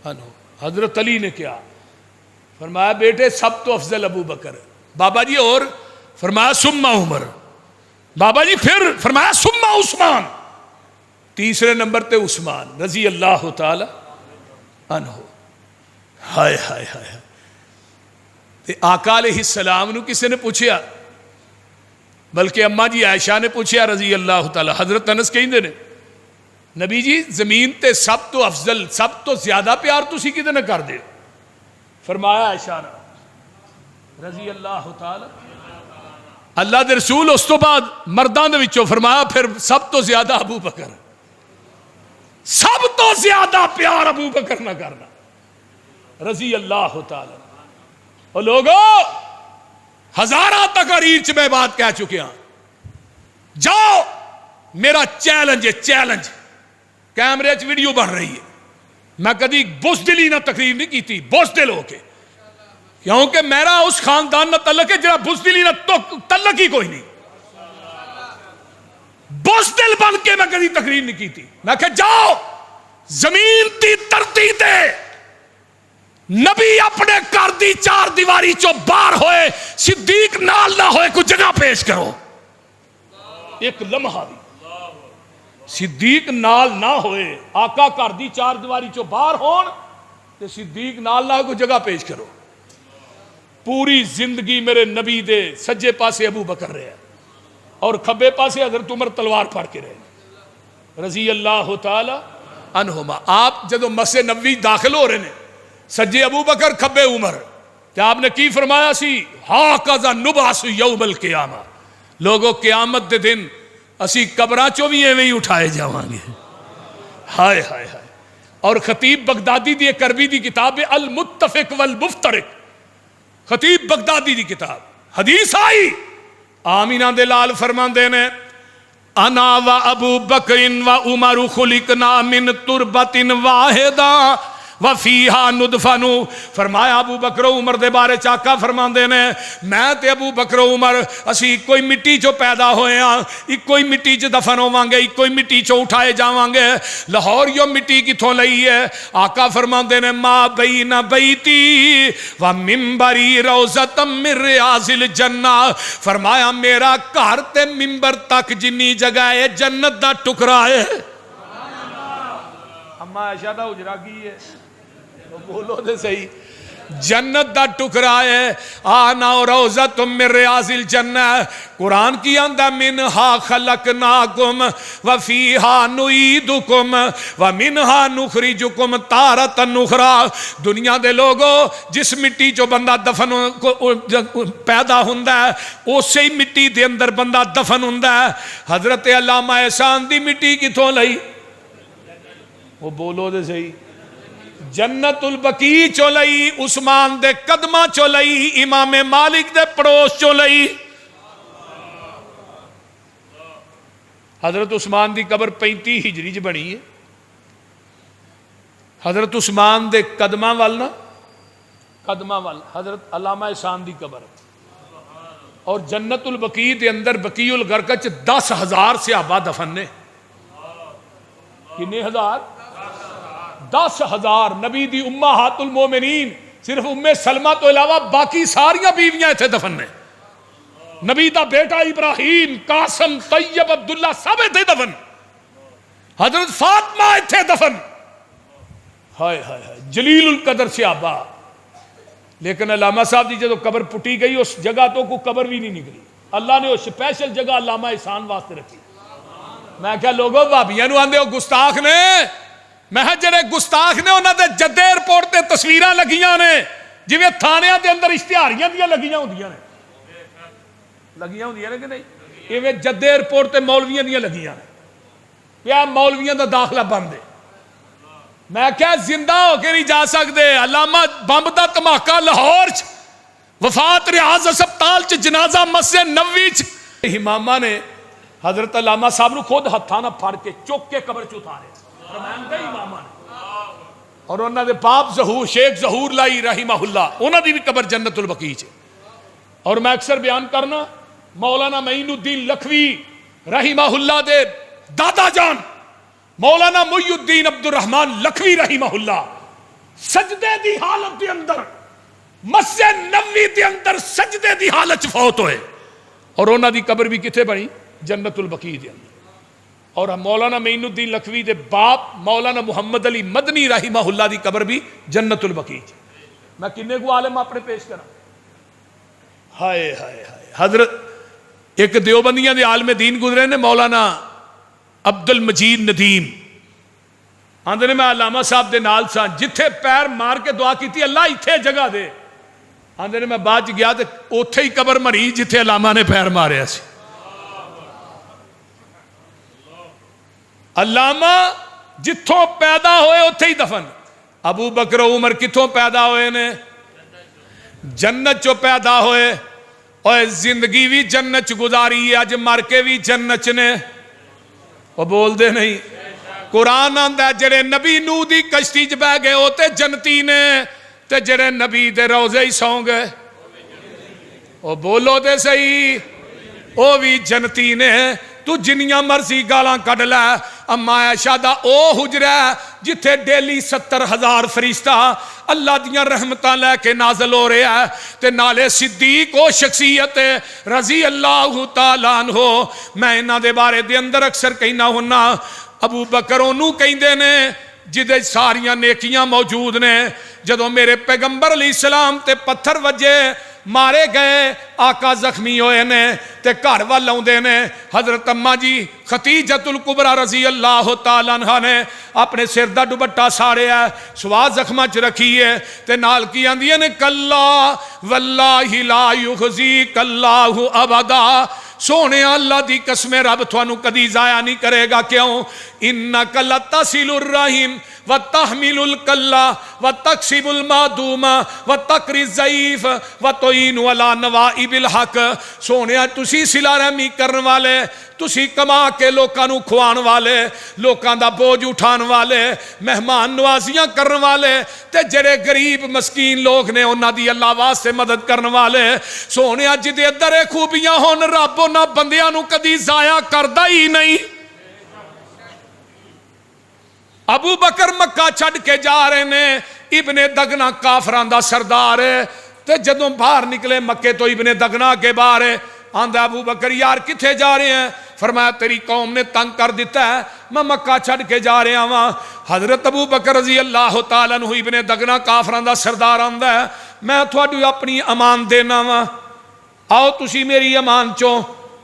عنہ. حضرت علی نے کیا فرمایا بیٹے سب تو افضل ابو بکر. بابا جی اور فرمایا ثم عمر. بابا جی پھر فرمایا ثم عثمان. تیسرے نمبر تے عثمان رضی اللہ تعالی عنہ. ہائے ہائے ہائے. تے آقا علیہ السلام نو کسے نے پوچھیا؟ بلکہ اماں جی عائشہ نے پوچھیا رضی اللہ تعالی. حضرت انس کہندے نے نبی جی زمین تے سب تو افضل سب تو زیادہ پیار تسی کدے نہ کر دے؟ فرمایا عائشہ نے رضی اللہ تعالی. اللہ دے رسول اس تو بعد مرداں دے وچوں فرمایا پھر سب تو زیادہ ابو بکر. سب تو زیادہ پیار ابو بکر نہ کرنا رضی اللہ تعالی. اور لوگوں ہزارہ تقاریر چ میں بات کہہ چکے ہاں. جاؤ میرا چیلنج ہے، چیلنج. کیمرے چ ویڈیو بن رہی ہے. میں کدی بزدلی نہ تقریر نہیں کی تھی، بزدل ہو کے، کیونکہ میرا اس خاندان نہ تعلق ہے جہاں بزدلی نہ تعلق ہی کوئی نہیں. بزدل بن کے میں کدی تقریر نہیں کی تھی. میں کہ جاؤ زمین دی دھرتی تے نبی اپنے گھر دی چار دیواری چو باہر ہوئے صدیق نال نہ ہوئے کوئی جگہ پیش کرو. ایک لمحہ بھی صدیق نال نہ ہوئے، آقا گھر دی چار دیواری چو باہر ہون تے صدیق نال نہ ہوئے کوئی جگہ پیش کرو. پوری زندگی میرے نبی دے سجے پاسے ابو بکر رہے اور کھبے پاسے حضرت عمر تلوار پھاڑ کے رہے رضی اللہ تعالی عنہما. آپ جدو مسجد نبوی داخل ہو رہے ہیں سجے ابو بکر کھبے عمر، کہ آپ نے کی فرمایا سی ہاکذا نبعث یوم القیامہ. لوگوں قیامت دے دن اسی قبراں چوں بھی ایویں ہی اٹھائے جاواں گے. ہائے ہائے ہائے. اور خطیب بغدادی دی ایک عربی دی کتاب ہے المتفق والمفترق. خطیب بغدادی دی کتاب حدیث آئی آمینہ دے لال فرماندے نے انا و ابو بکر و عمر خلقنا من تربت واحدہ وفیہا ندفنو. فرمایا ابو بکر و عمر دے بارے چاکا فرماندے نے میں تے ابو بکر و عمر اسی کوئی مٹی چو پیدا ہوئے ہاں، ایک کوئی مٹی چ دفن ہوواں گے، ایک کوئی مٹی چو اٹھائے جاواں گے. لاہور یو مٹی کتھوں لئی ہے؟ آقا فرماندے نے ما بین بیتی و منبری روضۃ من ریاض الجنہ. فرمایا میرا گھر تے منبر تک جنی جگہ ہے جنت دا ٹکرا ہے. اما عائشہ دا اجرا کی ہے بولو دے صحیح. جنت دا ٹکرا ہے. آنا روضۃ من ریاض الجنہ. قرآن کی آندہ منہا خلقناکم وفیہا نعیدکم ومنہا نخرجکم تارۃ اخری. دنیا دے لوگوں جس مٹی جو بندہ دفن پیدا ہوندا ہے اسی ہی مٹی دے اندر بندہ دفن ہوندا ہے. حضرت علامہ احسان دی مٹی کتھوں لئی؟ وہ بولو دے صحیح. جنت البقیع چو لئی، عثمان دے قدمہ چو لئی، امام مالک دے پڑوس چو لئی. حضرت عثمان دی قبر 35 ہجری چ بنی ہے. حضرت عثمان دے قدمہ والنا قدمہ وال حضرت علامہ احسان دی قبر. اور جنت البقیع دے اندر بقیع الغرقد 10,000 صحابہ دفن نے. کتنے ہزار؟ 10,000. نبی دی امہات المومنین صرف ام سلمہ تو علاوہ باقی ساریاں بیویاں اتھے دفن نے. نبی دا بیٹا ابراہیم، قاسم، طیب، عبداللہ سب اتھے دفن. حضرت فاطمہ اتھے دفن. ہائے ہائے ہائے جلیل القدر صحابہ. لیکن علامہ صاحب دی جدو قبر پٹی گئی اس جگہ تو کوئی قبر بھی نہیں نکلی. اللہ نے وہ اسپیشل جگہ علامہ احسان واسطے رکھی. میں کہا لوگوں بھابیاں نو آندے ہو گستاخ نے. میں جڑے گستاخ نے انہاں دے جدے ایئرپورٹ تے تصویراں لگیاں نے جویں تھانیاں دے اندر اشتہاریاں دیاں لگیاں ہوندیاں نے کہ نہیں؟ ایویں جدے ایئرپورٹ تے مولویاں دیاں لگیاں نے. پیا مولویاں دا داخلہ بند ہے. میں کیا زندہ ہو کے نہیں جا سکتے. علامہ بمب دا دھماکہ لاہور چ، وفات ریاض ہسپتال چ، جنازہ مسجد نبوی چ. امامہ نے حضرت علامہ صاحب نو خود ہتھاں نہ پھڑ کے چک کے قبر چ اتارے. اور انہوں نے باپ ظہور شیخ ظہور لائی رحمہ اللہ، انہوں نے بھی قبر جنت البقیع ہے. اور میں اکثر بیان کرنا مولانا معین الدین لکھوی رحمہ اللہ دے دادا جان مولانا محی الدین عبد الرحمن لکھوی رحمہ اللہ سجدے دی حالت دے اندر مسجد نبوی دے اندر سجدے دی حالت فوت ہوئے. اور انہوں دی قبر بھی کتنے بنی؟ جنت البقیع دے اندر. اور مولانا معین الدین لکھوی دے باپ مولانا محمد علی مدنی رحمہ اللہ دی قبر بھی جنت البقیع. میں کنے کو عالم اپنے پیش کرا. ہائے ہائے ہائے. حضرت ایک دیوبندیاں دے عالم دین گزرے نے مولانا عبد المجید ندیم آندے نے میں علامہ صاحب دے نال سا جتھے پیر مار کے دعا کیتی اللہ اتھے جگہ دے. آندے نے میں بعد گیا تے اوتھے ہی قبر مری جتھے علامہ نے پیر ماریا سی. علامہ جتھوں پیدا ہوئے اوتھے ہی دفن. ابو بکر و عمر کتھوں پیدا ہوئے نے؟ جنت چو پیدا ہوئے اور زندگی بھی جنت چ گزاری ہے, اج مر کے بھی جنت نے. وہ بول دے نہیں. قرآن آندا ہے جڑے نبی نوح دی کشتی چ بہ گئے وہ تے جنتی نے, تے جڑے نبی دے روزے ہی سو گئے وہ بولو تے صحیح وہ بھی جنتی نے. تو جنیاں مرضی گالاں کڈ لے, اما عائشہ دا او حجرہ جتھے ڈیلی 70,000 فرشتہ اللہ دیاں رحمتاں لے کے نازل ہو رہے ہیں, تے نالے صدیق او شخصیت رضی اللہ تعالیٰ عنہ. میں انہاں دے بارے دے اندر اکثر کہنا ہونا ابو بکر انہوں کہندے نے جدے ساریاں نیکیاں موجود نے. جدوں میرے پیغمبر علیہ السلام تے پتھر وجے مارے گئے آقا زخمی ہوئے نے تے گھر وال آوندے نے. حضرت اماں جی خدیجۃ الکبریٰ رضی اللہ تعالیٰ عنہا نے اپنے سر دا دوپٹہ سارے ہے سوا زخماں چ رکھی ہے تے نال کی آندیاں نے کلا واللہ لا یخزیک اللہ ابدا. سونے اللہ دی قسم رب تھانوں کدی ضائع نہیں کرے گا. کیوں؟ انک لتصل الرحم وتحمل الکلا وتکسب المعدوم وتقری الضعیف وتعین علی نوائب الحق. سونے تسی صلہ رحمی کرن والے, تسی کما کے لوکاں نو کھوان والے, لوکاں دا بوجھ اٹھان والے, مہمان نوازیاں کرن والے, تے جڑے غریب مسکین لوگ نے انہاں دی اللہ واسطے مدد کرن والے. سونے جدے اندر خوبیاں ہون رب انہاں بندیاں نو کدی ضائع کردا ہی نہیں. ابو بکر مکہ چھڈ کے جا رہے نے, ابن دگنا کافران دا سردار ہے, تے جدوں باہر نکلے مکے تو ابن دگنا کے باہر ہے. آندہ ابو بکر یار کتھے جا رہے ہیں؟ فرمایا تیری قوم نے تنگ کر دیتا ہے, میں مکہ چھڈ کے جا رہا ہوں. حضرت ابو بکر رضی اللہ تعالیٰ عنہ ابن دگنا کافران دا سردار آندا ہے میں تھوڑی اپنی امان دینا وا, آؤ تسی میری امان چوں.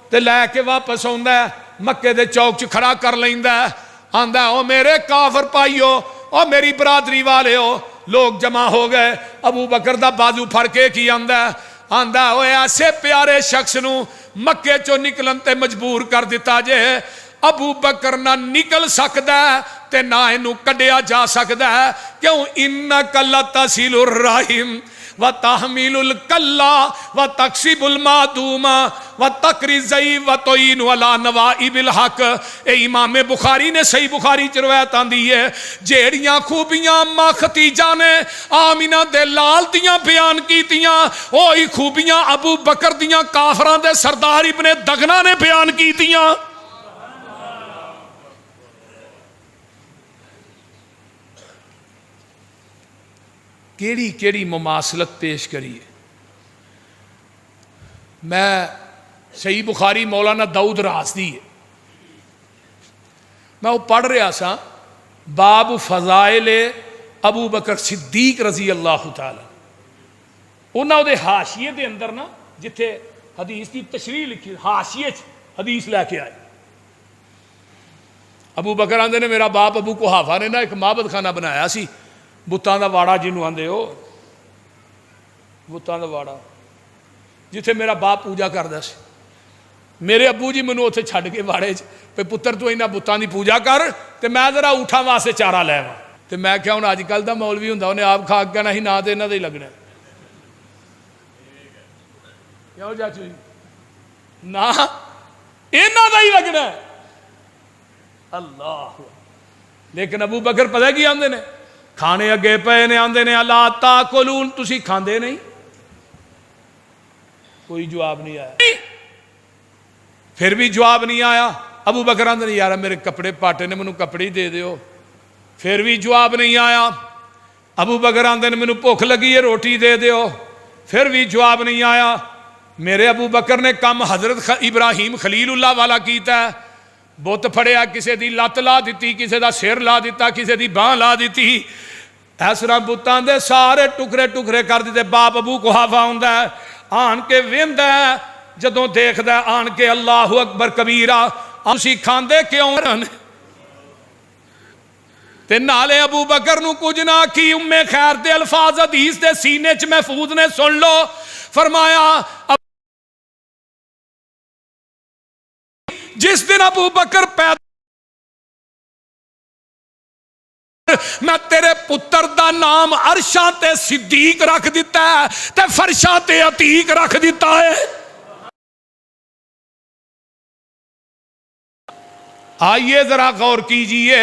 تے لے کے واپس آندا ہے مکے دے چوک چ کھڑا کر لیندا ہے. آندا او میرے کافر پائیو, او میری برادری والے ہو. لوگ جمع ہو گئے. ابو بکر دا بازو پھڑ کے کی آندا ہے, آندا ہوئے ایسے پیارے شخص نو مکے چو نکلن تے مجبور کر دیتا جے. ابو بکر نہ نکل سکدا ہے تے نہ اینو کڈیا جا سکدا ہے. کیوں؟ انک لتصل الرحم وتحمل الکلا وتکسب المعدوم وتقری الضعیف وتعین علی نوائب الحق. اے امام بخاری نے صحیح بخاری چ روایت آندی ہے جیڑیاں خوبیاں ماں ختیجہ نے آمینہ دے لال دیاں بیان کیتیاں وہی خوبیاں ابو بکر دیاں کافراں دے سردار ابن دگنا نے بیان کیتیاں. کیڑی کیڑی مماثلت پیش کری ہے. میں صحیح بخاری مولانا داؤد رازی ہے, میں وہ پڑھ رہا سا باب فضائل ابو بکر صدیق رضی اللہ تعالی. انہاں دے حاشیے دے اندر نا جتھے حدیث کی تشریح لکھی حاشیے حدیث لے کے آئے. ابو بکر آندے نے میرا باپ ابو قحافہ نے نا ایک معبد خانہ بنایا سی, بتاں دا واڑا جنوں آندے ہو, بتاں دا واڑا جتھے میرا باپ پوجا کردا سی. میرے ابو جی مینوں اوتھے چھڈ کے واڑے پہ پتر تو انہاں بتاں دی پوجا کر تے میں ذرا اٹھاں واسطے چارہ لے آواں. تے میں کیا ہن اج کل دا مولوی ہوندا انہیں آپ کھا کے کہنا سی نا تے انہاں دا ہی لگنا کیوں چاچو جی نا انہاں دا ہی لگنا اللہ. لیکن ابو بکر پتہ کی آندے نے کھانے اگے پے نے آندے نے الا تاکلون تسی کھاندے نہیں. کوئی جواب نہیں آیا, پھر بھی جواب نہیں آیا. ابو بکر آندے نے یار میرے کپڑے پاٹے نے مینوں کپڑے ہی دے دیو, پھر بھی جواب نہیں آیا. ابو بکر آندے نے مینوں بھوک لگی ہے روٹی دے دیو, پھر بھی جواب نہیں آیا. میرے ابو بکر نے کم حضرت ابراہیم خلیل اللہ والا کیتا ہے, بت پھڑیا کسے دی لت لا دیتی, کسے دا سر لا دیتا, کسے دی باں لا دیتی, اس طرح بتاں دے سارے ٹکڑے ٹکڑے کر دیتے. باپ ابو قحافہ ہوندا ہے آن کے ویندا جدوں دیکھدا آن کے اللہ اکبر کبیرہ اسی کھاندے کیوں رہن تے نالے ابو بکر نو کچھ نہ کی ام خیر دے الفاظ حدیث دے سینے چ محفوظ نے سن لو فرمایا جس دن ابو بکر پیدا میں تیرے پتر دا نام عرشاں تے صدیق رکھ دیتا ہے تے فرشاں تے عتیق رکھ دیتا ہے آئیے ذرا غور کیجئے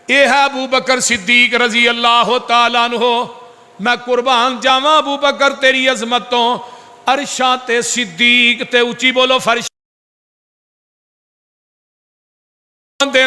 اے ہے ابو بکر صدیق رضی اللہ تعالیٰ عنہ میں قربان جاواں ابو بکر تیری عظمتوں عرشاں تے صدیق تے اونچی بولو فرش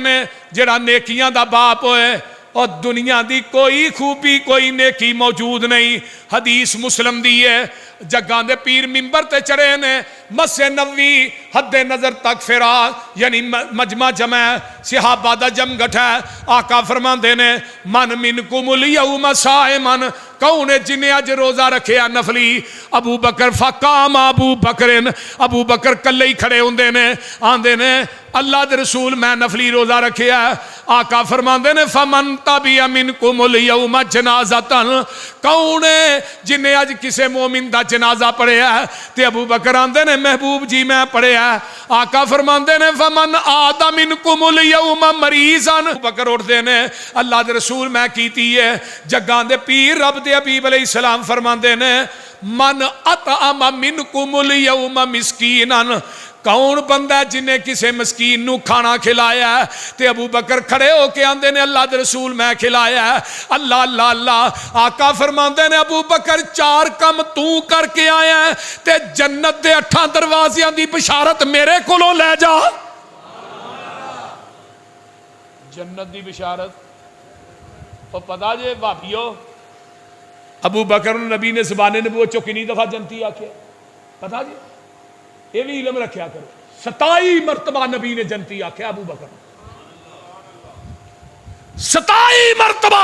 نے جڑا نیکیاں دا باپ ہوئے اور دنیا دی کوئی خوبی کوئی نیکی موجود نہیں حدیث مسلم دی ہے جگاں دے پیر منبر تے چڑھے نے مسجد نبوی حد نظر تک فراق یعنی مجمع جمع صحابہ دا جم گٹھا ہے آقا فرماندے نے من منکم الیوم صائمن کون ہے جنہیں اج روزہ رکھے نفلی ابو بکر فقام ابو بکرن ابو بکر کلے ہی کھڑے ہوندے نے آندے نے اللہ دے رسول میں نفلی روزہ رکھے آقا فرماندے نے فمن تبع منکم الیوم جنازتن کون ہے جنہیں اج کسے مومن دا جنازہ پڑھے تے ابو بکر آندے نے محبوب جی میں پڑھے آقا فرماندے نے فمن آد منکم الیوم مریضن ابو بکر اٹھدے نے اللہ دے رسول میں کیتی ہے جگاں دے پیر رب دے حبیب علیہ السلام فرماندے نے من اطعم منکم الیوم مسکینن کون بندہ جنہیں کسے مسکین نو کھانا کھلایا ہے تے ابو بکر کھڑے ہو کے آندے نے اللہ دے رسول میں کھلایا ہے اللہ اللہ اللہ آقا فرماندے نے ابو بکر 4 کم تو کر کے آیا ہے تے جنت دے 8 دروازیاں دی بشارت میرے کولوں لے جا جنت دی بشارت اور پتا جے بھابیو ابو بکر نبی نے زبان نبوت چو کنی دفعہ جنتی آکھیا پتا جی یہ بھی علم رکھیا کرو 27 مرتبہ نبی نے جنتی آکھیا ابو بکر 27 مرتبہ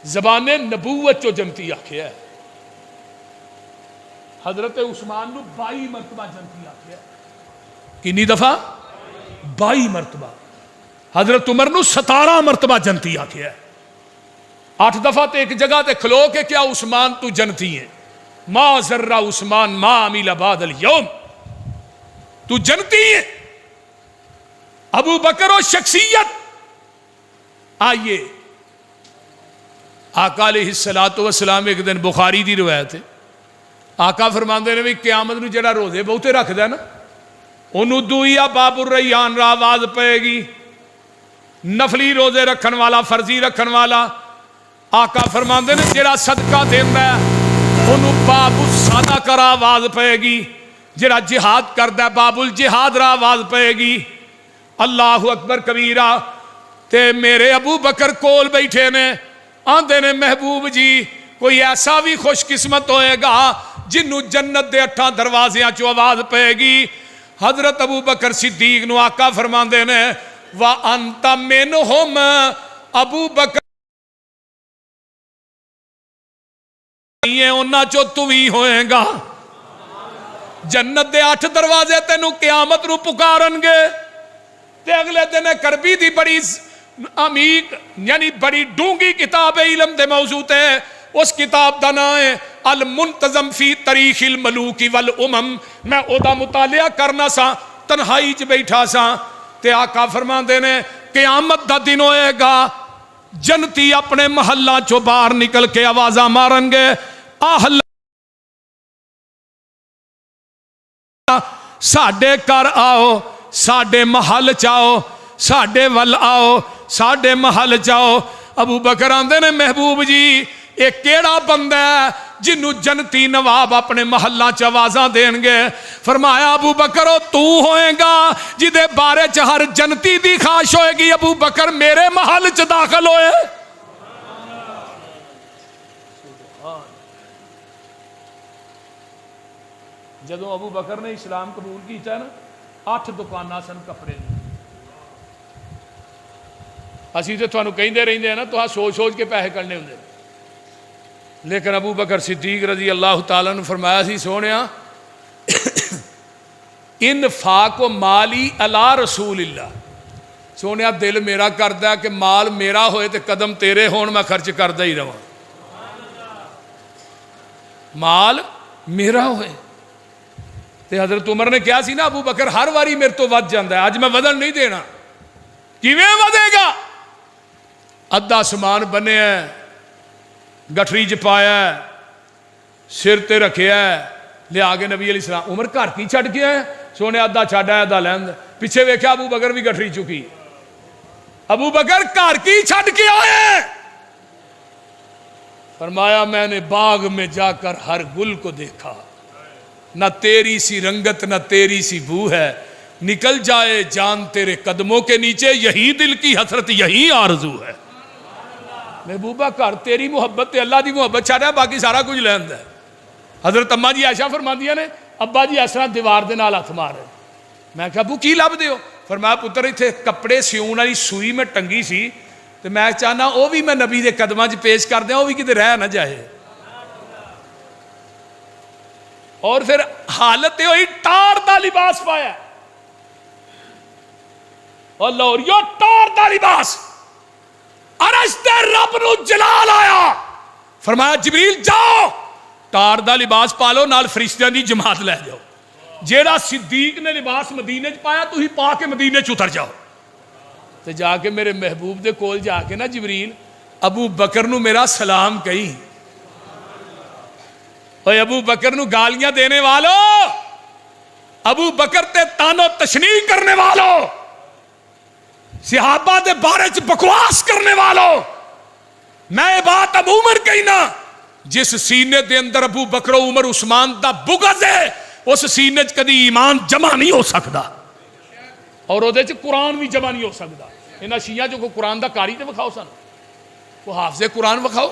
زبان نبوت چو جنتی آکھیا حضرت عثمان نو 22 مرتبہ جنتی آکھیا کنی دفعہ 22 مرتبہ حضرت عمر نو 17 مرتبہ جنتی آکھیا 8 دفعہ تے ایک جگہ تے کھلو کے کیا عثمان تو جنتی ہے ما ذرہ عثمان ما عمیل بعد اليوم تو جنتی ہے ابو بکر و شخصیت آئیے آقا علیہ السلام ایک دن بخاری دی روایت ہے آقا فرماندے نے بھی قیامت نو جڑا روزے بہتے رکھ دے نا انہوں دویا باب الریان را آواز پائے گی نفلی روزے رکھن والا فرضی رکھن والا آقا فرماندے نے جڑا صدقہ دیندہ ہے انہوں باب الصدقہ را آواز پائے گی جڑا جہاد کردہ باب الجہاد را آواز پائے گی اللہ اکبر کبیرہ تے میرے ابو بکر کول بیٹھے نے آندے نے محبوب جی کوئی ایسا بھی خوش قسمت ہوئے گا جنہوں جنت دے 8 دروازیاں چو آواز پائے گی حضرت ابو بکر صدیق نو آقا فرماندے نے وَأَنْتَ مِنْهُمْ ابو بکر یہ انہاں چو تو ہی ہوئے گا جنت دے 8 دروازے تینوں قیامت رو پکارن گے تے اگلے دن کربی دی بڑی عمیق یعنی بڑی ڈونگی کتاب علم دے موضوع تے اس کتاب دا نام ہے المنتظم فی تاریخ الملوک والامم میں او دا مطالعہ کرنا سا تنہائی چ بیٹھا سا تے آقا فرماندے نے قیامت دا دن ہوئے گا جنتی اپنے محلہ چو باہر نکل کے آوازاں مارن گے آہل ساڑھے کر آؤ ساڑھے محل چاؤ ساڑھے ول آؤ ساڑھے محل چاؤ ابو بکر آندے نے محبوب جی ایک کیڑا بندہ ہے جنہوں جنتی نواب اپنے محلہ چوازاں دیں گے فرمایا ابو بکرو تو ہوئے گا جدے بارے چہر جنتی دی خواہش ہوئے گی ابو بکر میرے محل چ داخل ہوئے جدو ابو بکر نے اسلام قبول کیتا ہے نا 8 دکانہ سن کپڑے اسی تو تھانوں کہیں دے رہی ہیں نا تو سوچ سوچ کے پیسے کرنے ہوندے لیکن ابو بکر صدیق رضی اللہ تعالیٰ نے فرمایا سی سونیا انفاق و مالی علی رسول اللہ، سونیا دل میرا کردا ہے کہ مال میرا ہوئے تے قدم تیرے ہون، میں خرچ کردا ہی رہاں، مال میرا ہوئے۔ تے حضرت عمر نے کیا سی نا ابو بکر ہر واری میرے تو ود جاندا ہے، اج میں ودن نہیں دینا۔ کیویں ودے گا؟ ادھا سامان بنیا ہے، گٹھری چ پایا ہے، سر تے رکھیا ہے، لیا کے نبی علیہ السلام عمر گھر کی چھڈ کے آئے؟ سونے ادھا چھڈ آیا ادھا لین، پیچھے ویکھیا ابو بکر بھی گٹھری چکی، ابو بکر گھر کی چھڈ کے آئے؟ فرمایا میں نے باغ میں جا کر ہر گل کو دیکھا، نہ تیری سی رنگت نہ تیری سی بو ہے، نکل جائے جان تیرے قدموں کے نیچے، یہی دل کی حسرت یہی آرزو ہے۔ محبوبہ گھر تیری محبت تے اللہ دی محبت چھڈ ہے، باقی سارا کچھ لیندا ہے۔ حضرت اماں جی عائشہ فرماندیاں نے ابا جی اس طرح دیوار دے نال ہاتھ مار رہے، میں کہا ابو کی لب دیو؟ فرمایا پتر ایتھے کپڑے سیون والی سوئی میں ٹنگی سی تے میں چاہنا وہ بھی میں نبی دے قدماں چ پیش کر دیاں، وہ بھی کتے رہ نہ جائے۔ اور پھر حالت یہ ہوئی ٹار دا لباس پایا، اور لوریو ٹار دا لباس، عرش تے رب نو جلال آیا، فرمایا جبریل جاؤ ٹار دا لباس پالو نال فرشتیاں دی جماعت لے جاؤ، جیڑا صدیق نے لباس مدینے چ پایا تھی پا کے مدینے چ اتر جاؤ۔ تے جا کے میرے محبوب دے کول جا کے نا جبریل ابو بکر نو میرا سلام کہی، اوے ابو بکر نو گالیاں دینے والو، ابو بکر تے تانو تشنیع کرنے والو، صحابہ دے بارے چ بکواس کرنے والو، میں بات ابو عمر کہی نا، جس سینے دے اندر ابو بکر و عمر عثمان دا بغض ہے اس سینے چ کدی ایمان جمع نہیں ہو سکتا، اور وہ قرآن بھی جمع نہیں ہو سکتا۔ انہاں شیعہ جو کو قرآن دا کاری تے وکھاؤ سن، کو حافظ قرآن وکھاؤ،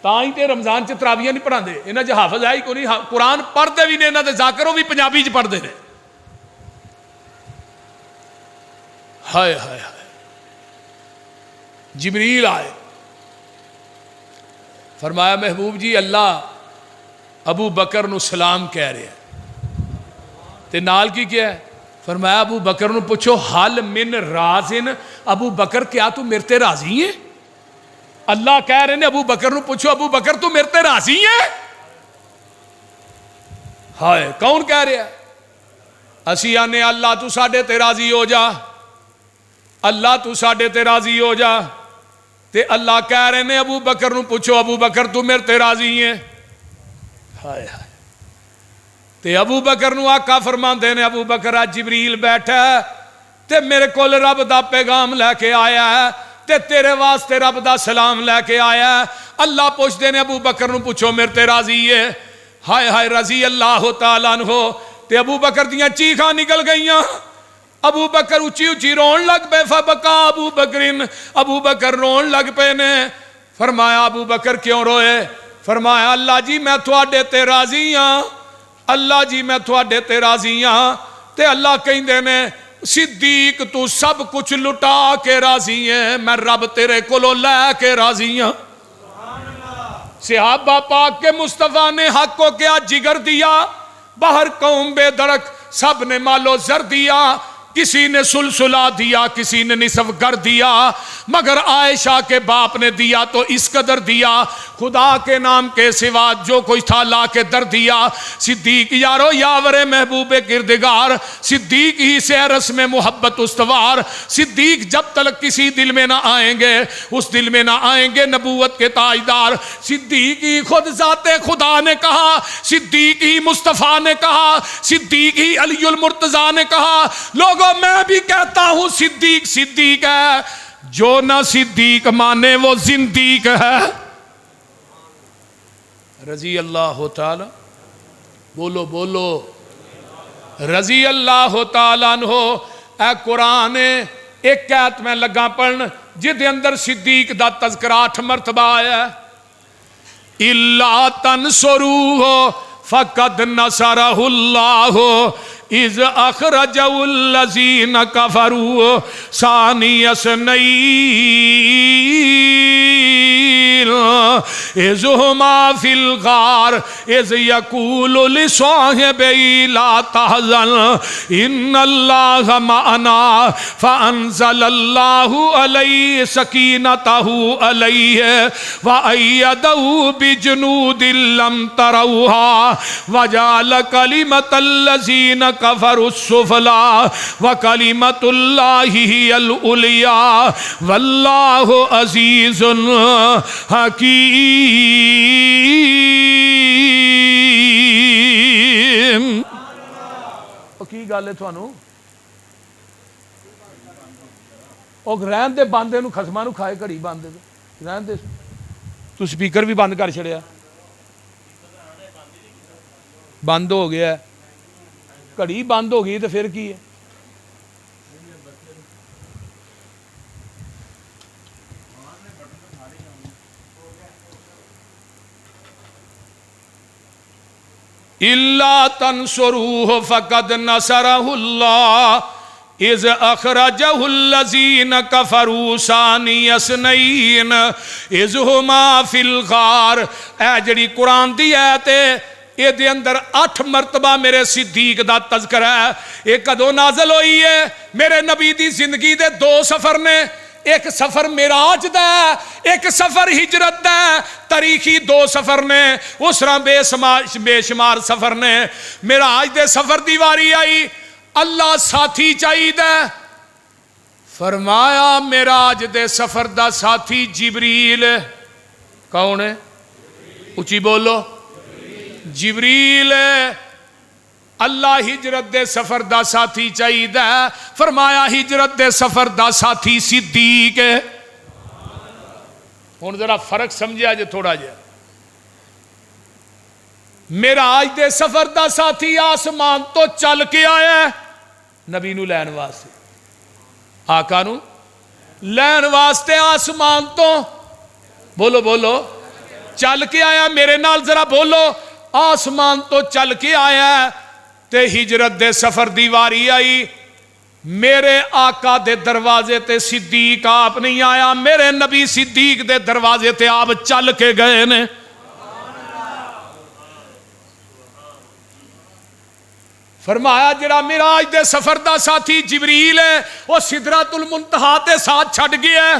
تاں ہی تے رمضان چ تراویاں نہیں پڑھاندے، انہاں جو حافظ آئی کو نہیں، قرآن پڑھتے بھی نے، انہاں دے ذاکروں بھی پنجابی چ پڑھتے ہیں۔ ہائے ہائے ہائے، جبریل آئے، فرمایا محبوب جی اللہ ابو بکر نو سلام کہہ رہے ہیں، تے نال کی کیا ہے؟ فرمایا ابو بکر نو پوچھو حل من رازن، ابو بکر کیا تو میرے تے راضی ہے؟ اللہ کہہ رہے ہیں ابو بکر نو پوچھو ابو بکر تو میرے تے راضی ہے؟ ہائے کون کہہ رہے ہیں؟ اسی آنے اللہ تو ساڈے تے راضی ہو جا، اللہ تو ساڈے تے راضی ہو جا، تے اللہ کہہ رہے ہیں ابو بکر نو پوچھو ابو بکر تو میرے تے راضی ہے؟ ہائے ہائے، تے ابو بکر نو آقا فرماندے نے ابو بکر آج جبریل بیٹھا ہے تے میرے کول رب دا پیغام لے کے آیا ہے تے تیرے واسطے رب دا سلام لے کے آیا ہے، اللہ پوچھتے نے ابو بکر نو پوچھو میرے تے راضی ہے؟ ہائے ہائے رضی اللہ تعالیٰ عنہ، تے ابو بکر دیاں چیخاں نکل گئیاں، ابو بکر اچھی اچھی رون لگ پے، فبکا ابو بکرین، ابو بکر رون لگ پے نے۔ فرمایا ابو بکر کیوں روئے؟ فرمایا اللہ جی میں تواڈے تے راضی ہاں، اللہ جی میں تواڈے تے راضی ہاں، تے اللہ کہندے نے صدیق تو سب کچھ لٹا کے راضی ہے، میں رب تیرے کولو لے کے راضی ہاں۔ صحابہ پاک کے مصطفیٰ نے حق کو کیا جگر دیا، باہر قوم بے درک سب نے مالو زر دیا، کسی نے سلسلہ دیا کسی نے نصف گر دیا، مگر عائشہ کے باپ نے دیا تو اس قدر دیا، خدا کے نام کے سوا جو کوئی تھا لا کے در دیا۔ صدیق یارو یاور محبوب کردگار، صدیق ہی سے رسم محبت استوار، صدیق جب تک کسی دل میں نہ آئیں گے اس دل میں نہ آئیں گے نبوت کے تاجدار۔ صدیق ہی خود ذات خدا نے کہا، صدیق ہی مصطفیٰ نے کہا، صدیق ہی علی المرتضیٰ نے کہا، لوگوں میں بھی کہتا ہوں صدیق صدیق ہے، جو نہ صدیق مانے وہ زندیق ہے۔ رضی اللہ تعالی، بولو بولو رضی اللہ تعالیٰ عنہ۔ اے قرآن ایک آیت میں لگا پڑھن جدے اندر صدیق دا تذکرہ 8 مرتبہ آیا ہے۔ اِلَّا تَنْصُرُوهُ فَقَدْ نَصَرَهُ اللَّهُ اِذْ أَخْرَجَهُ الَّذِينَ كَفَرُوا ثَانِيَ اثْنَيْنِ اذ ہما فی الغار اذ یقول لصاحبہ لا تحزن ان اللہ معنا فانزل اللہ علیہ سکینتہ علیہ وأیدہ بجنود لم تروها وجعل کلمۃ الذین کفروا السفلی وکلمۃ اللہ ہی العلیٰ واللہ عزیز حکیم. کی گل ہے تھانوں او رہن دے باندے نو خسماں نو کھائے گھڑی باندے رہن دے. تو سپیکر بھی بند کر چھڑیا, بند ہو گیا, گھڑی بند ہو گئی تو پھر کی ہے. إِلَّا تَنْصُرُوهُ فَقَدْ نَصَرَهُ اللَّهُ اِذْ أَخْرَجَهُ الَّذِينَ كَفَرُوا ثَانِيَ اثْنَيْنِ اِذْ هُمَا فِي الْغَارِ. اے جڑی قرآن دی آیت ہے اے دے اندر 8 مرتبہ میرے صدیق دا تذکرہ ہے. ایک کدو نازل ہوئی ہے میرے نبی دی زندگی دے 2 سفر نے. ایک سفر معراج دا ہے, ایک سفر ہجرت دا ہے. تاریخی 2 سفر نے, اس طرح بے شمار سفر نے. معراج دے سفر دی واری آئی, اللہ ساتھی چاہیے. فرمایا معراج دے سفر دا ساتھی جبریل. کون ہے؟ اچھی بولو. جبریل. اللہ ہجرت دے سفر دا ساتھی چاہیے. فرمایا ہجرت دے سفر دا ساتھی صدیق ہے. ہن ذرا فرق سمجھا جے تھوڑا جا. معراج دے سفر دا ساتھی آسمان تو چل کے آیا ہے نبی نو لین واسطے, آقا نو لین واسطے آسمان تو بولو بولو چل کے آیا. میرے نال ذرا بولو, آسمان تو چل کے آیا تے ہجرت دے سفر دی واری آئی. میرے آقا دے دروازے تے صدیق آپ نہیں آیا, میرے نبی صدیق دے دروازے تے آپ چل کے گئے نے. فرمایا جڑا معراج دے سفر دا ساتھی جبریل ہے وہ سدرۃ المنتہا تے ساتھ چھڈ گیا ہے,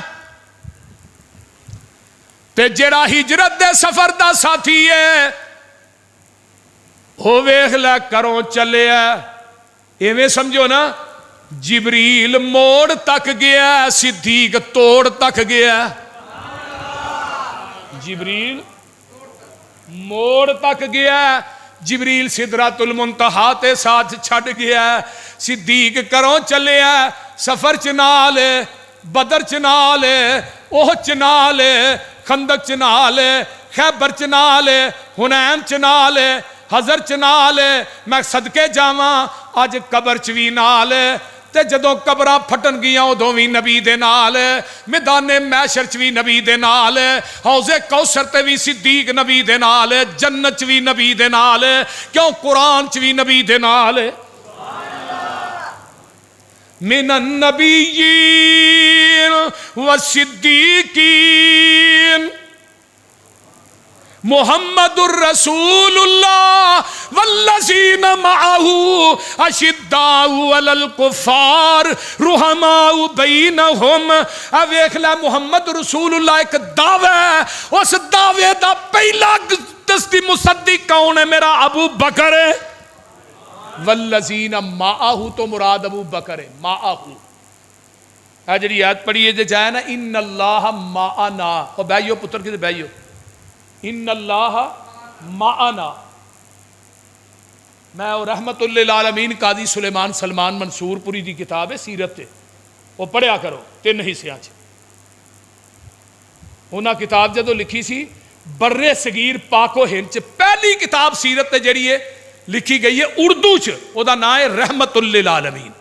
تے جڑا ہجرت دے سفر دا ساتھی ہے وہ ویکھ لے کروں چلے ہے. ایویں سمجھو نا, جبریل موڑ تک گیا, صدیق توڑ تک گیا. جبریل موڑ تک گیا, جبریل سدرۃ المنتہا تے ساتھ چھڈ گیا. صدیق کروں چلے ہے, سفر چنال, بدر چنال, احد چنال, خندق چنال, خیبر چنال, حنین چنال, حضر چنال. میں صدقے جاواں اج قبر چ وی نال, تے جدوں قبراں پھٹن گیاں ادوں وی نبی دے نال, میدان محشر چ وی نبی دے نال, حوض کوثر تے وی صدیق نبی دے نال, جنت چ وی نبی دے نال, کیوں قرآن چ وی نبی دے نال. من النبیین والصدیقین محمد الرسول اللہ والذین معہ اشداء علی الکفار رحماء بینہم. ویکھ لے محمد رسول اللہ ایک دعوی ہے, اس دعوے دا پہلا دستی مصدق کون ہے؟ میرا ابو بکر ہے. والذین معہ تو مراد ابو بکر ہے. معہ اے جڑی آیت پڑھی ہے جائے نا ان اللہ معنا, او بیو پتر کدے بیو, ان اللہ معنا. میں رحمت للعالمین قاضی سلیمان سلمان منصور پوری دی کتاب ہے سیرت تے, وہ پڑھیا کرو 3 حصیاں چ. انہاں کتاب جدو لکھی سی بر صغیر پاک و ہند چ پہلی کتاب سیرت تے جڑی ہے لکھی گئی ہے اردو چ, او دا نام ہے رحمت للعالمین.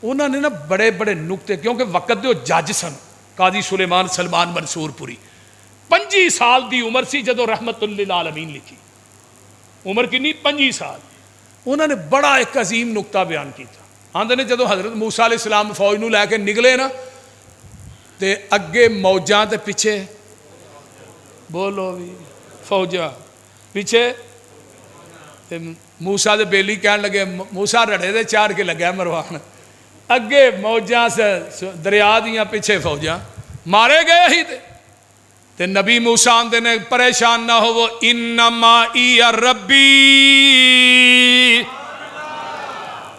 انہوں نے نا بڑے بڑے نقطے, کیونکہ وقت دے جج سن قاضی سلیمان سلمان منصور پوری, 25 سال دی عمر سی جدو رحمت للعالمین لکھی. عمر کنی 25 سال. انہوں نے بڑا ایک عظیم نقطہ بیان کیتا. آندے نے جدو حضرت موسیٰ علیہ السلام فوج نو لے کے نکلے نا تے اگے موجاں تے پیچھے بولو بھی فوجاں پیچھے تے موسیٰ دے بیلی کہنے لگے موسیٰ رڑے دے چار کے لگے مروان اگے موجاں سے دریا دیاں پیچھے فوجاں مارے گئے ہی تے نبی موسیٰ آندے نے پریشان نہ ہو وہ انما ای ربی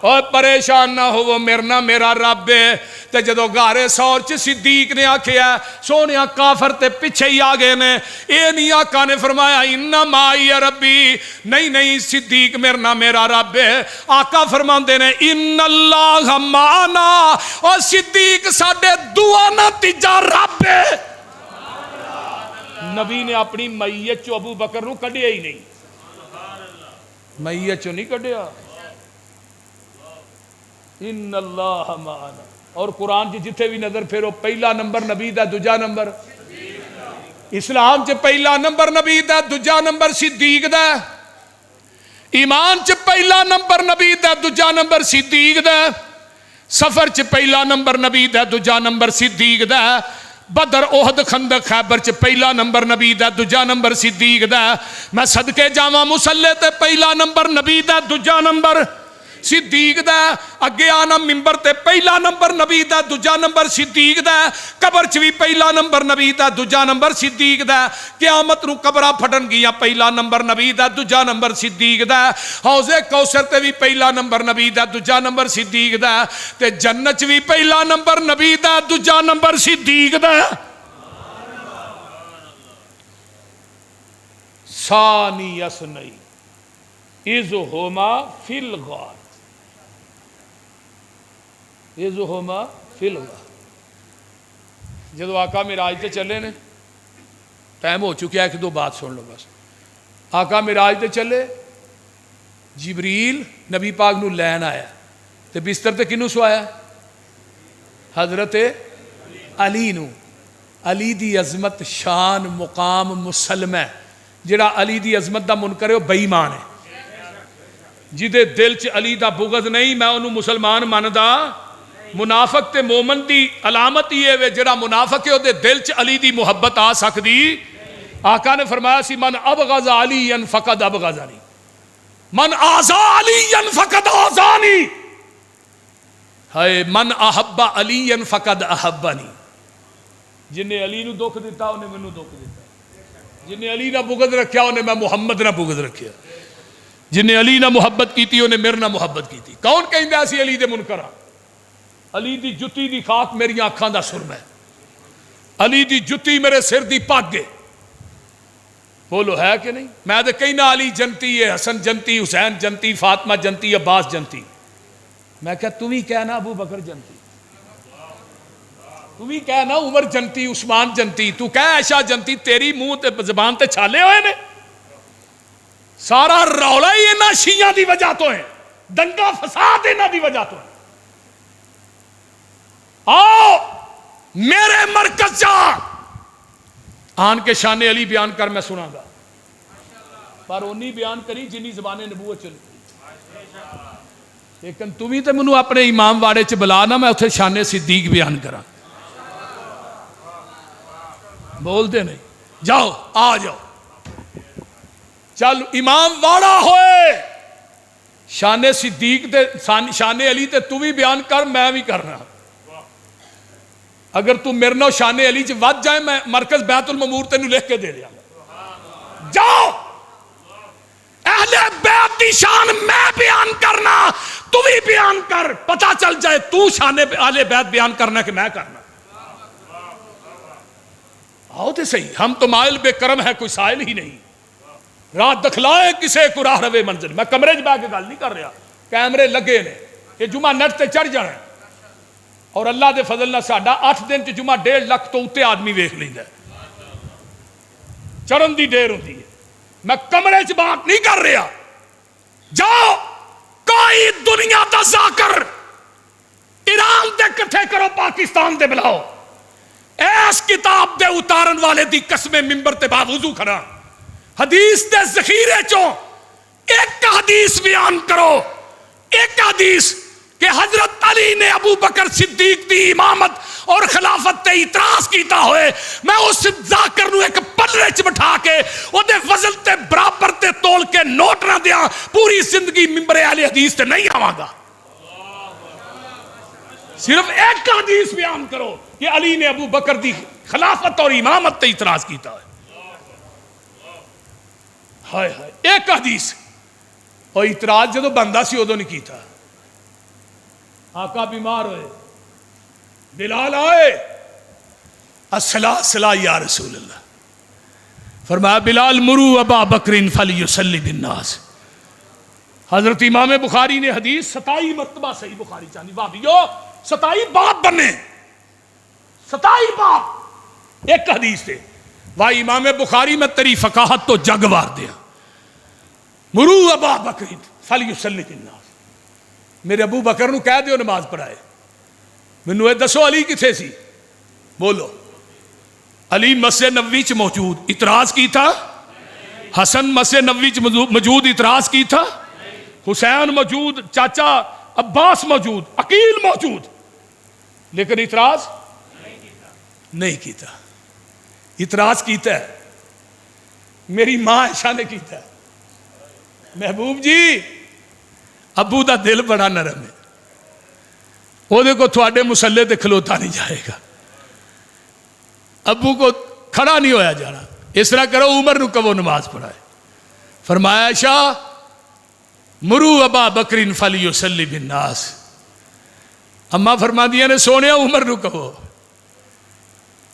اور پریشان نہ ہو وہ میرا رب ہے تے جدو غارِ ثور چ صدیق نے آکھیا سونیا کافر تے پیچھے ہی آگے نے اے نہیں آقا نے فرمایا انما ای ربی نہیں صدیق میرا رب ہے آقا فرماندے نے ان اللہ معنا اور صدیق ساڈے دعا نتیجہ رب ہے نبی نے اپنی میت چو ابو بکر نو کڈیا ہی نہیں میت چو نہیں کڈیا ان اللہ معنا اور قرآن جتھے بھی نظر پھیرو پہلا نمبر نبی دا دوجا نمبر اسلام چ پہلا نمبر نبی دا دوجا نمبر صدیق دا ایمان چ پہلا نمبر نبی دا دوجا نمبر صدیق دا سفر چ پہلا نمبر نبی دا دوجا نمبر صدیق دا بدر احد خندق خیبر چ پہلا نمبر نبی دا دوجا نمبر صدیق دا میں صدقے جاواں مصلی تے پہلا نمبر نبی دا دوجا نمبر صدیق دا اگے آنا ممبر تے پہلا نمبر نبی دا دوجا نمبر صدیق دا قبر چ بھی پہلا نمبر نبی دا دوجا نمبر صدیق دا قیامت نو قبراں پھٹن گیاں پہلا نمبر نبی دا دوجا نمبر صدیق دا حوض کوثر تے بھی پہلا نمبر نبی دا دوجا نمبر صدیق دا تے جنت چ بھی پہلا نمبر نبی دا دوجا نمبر صدیق دا ثانی اثنی اذ ہما فی الغار یزہما فی الغار جدو آقا معراج تے چلے نے ٹائم ہو چکیا ایک دو بات سن لو بس آقا معراج تے چلے جبریل نبی پاک نو لین آیا تے بستر تے کنو سوایا حضرت علی نو علی دی عظمت شان مقام مسلم ہے جڑا علی دی عظمت دا منکر ہے وہ بے ایمان ہے جدے دل چ علی دا بغض نہیں میں انہوں مسلمان ماندا منافق تے مومن دی علامت یہ ہے جڑا منافق ہے دے دل چ علی دی محبت آ سکدی آقا نے فرمایا سی من ابغض علی فقد ابغضنی من آذا علی فقد آذانی ہے من احب علی فقد احبنی جن نے علی نو دکھ دیتا انہیں مینوں دکھ دیتا جن نے علی نہ بغض رکھیا انہیں میں محمد نہ بغض رکھیا جن نے علی نہ محبت کی تھی انہیں میرے نہ محبت کی تھی کون کہندے اسی علی دے منکر علی دی جتی دی خاک میری آنکھاں دا سرما ہے علی دی جتی میرے سر دی پگ ہے بولو ہے کہ نہیں میں تو کہنا علی جنتی ہے حسن جنتی حسین جنتی فاطمہ جنتی عباس جنتی میں کہا تم ہی کہنا ابو بکر جنتی تم ہی کہنا عمر جنتی عثمان جنتی تو کہہ عائشہ جنتی تیری منہ تے زبان تے چھالے ہوئے نے سارا رولا ہی انہاں شیعہ دی وجہ تو ہے دنگا فساد انہاں دی وجہ تو ہے آؤ میرے مرکز جا آن کے شان علی بیان کر میں سنا گا پر انہی بیان کری جنہی زبان نبوت چلی لیکن تمہیں تے منو اپنے امام واڑے چ بلا نا میں اتھے شان صدیق بیان کرا بول دے نہیں جاؤ آ جاؤ چل امام واڑا ہوئے شان صدیق تے شان علی تے تو بھی بیان کر میں بھی کرنا اگر تو میرے نو شان علی چ ود جائے میں مرکز بیت المامور تینوں لکھ کے دے دیا جاؤ اہل بیت دی شان میں بیان کرنا تو بھی بیان کر پتہ چل جائے تو شان اہل بیت بیان کرنا کہ میں کرنا آؤ تے صحیح ہم تو مائل بے کرم ہے کوئی سائل ہی نہیں رات دکھلائے کسے کو راہ روے منزل میں کمرے چ بیٹھ کے گل نہیں کر رہا کیمرے لگے نے کہ جمعہ نیٹ تے چڑھ جانا ہے اور اللہ دے فضل نہ ساڈا 8 دن چ جمعہ 1.5 لاکھ تو اتے آدمی ویکھ لیندا چڑھن دی دیر ہوندی ہے میں کمرے چ بات نہیں کر رہا جاؤ کوئی دنیا دا ذاکر ایران دے کٹھے کرو پاکستان دے بلاؤ اس کتاب دے اتارن والے دی قسمیں ممبر تے باوضو کھڑا حدیث دے ذخیرے چوں ایک حدیث بیان کرو ایک حدیث کہ حضرت علی نے ابو بکر صدیق دی امامت اور خلافت تے اعتراض کیتا ہوئے میں اس ذاکر نو ایک پلڑے چ بٹھا کے او دے وزن تے برابر تے تول کے نوٹ نہ دیاں پوری زندگی ممبر اہل حدیث تے نہیں آواں گا. صرف ایک حدیث بیان کرو کہ علی نے ابو بکر دی خلافت اور امامت تے اعتراض کیتا ہے. ہائے ہائے ایک حدیث. اور اعتراض جدو بندہ سی ادو نہیں کیتا. آقا بیمار ہوئے, بلال آئے, الصلاۃ الصلاۃ یا رسول اللہ. فرمایا بلال مرو ابا بکر فلیصلی بالناس. حضرت امام بخاری نے حدیث 27 مرتبہ صحیح بخاری چاندی بھابیو 27 باپ بنے, 27 باپ ایک حدیث تھے. واہ امام بخاری میں تیری فقاہت تو جگ وار دیا. مرو ابا بکر فلیصلی بالناس. میرے ابو بکر نو کہہ دیو نماز پڑھائے. مینوں اے دسو علی کتھے سی؟ بولو. علی مسجد نبوی چ موجود, اعتراض کی تھا. حسن مسجد نبوی چ موجود, اعتراض کی تھا. حسین موجود, چاچا عباس موجود, عقیل موجود, لیکن اعتراض نہیں کیتا. اعتراض کیتا ہے میری ماں عائشہ نے کیتا ہے. محبوب جی ابو دا دل بڑا نرم ہے, وہ دیکھو تھوڑے مسلے تے کھلوتا نہیں جائے گا. ابو کو کھڑا نہیں ہویا جانا. اس طرح کرو عمر نو کہو نماز پڑھائے. فرمایا عائشہ مرو ابا بکر فلیصلی بالناس. اما فرما دیا نے سونے عمر نو کہو.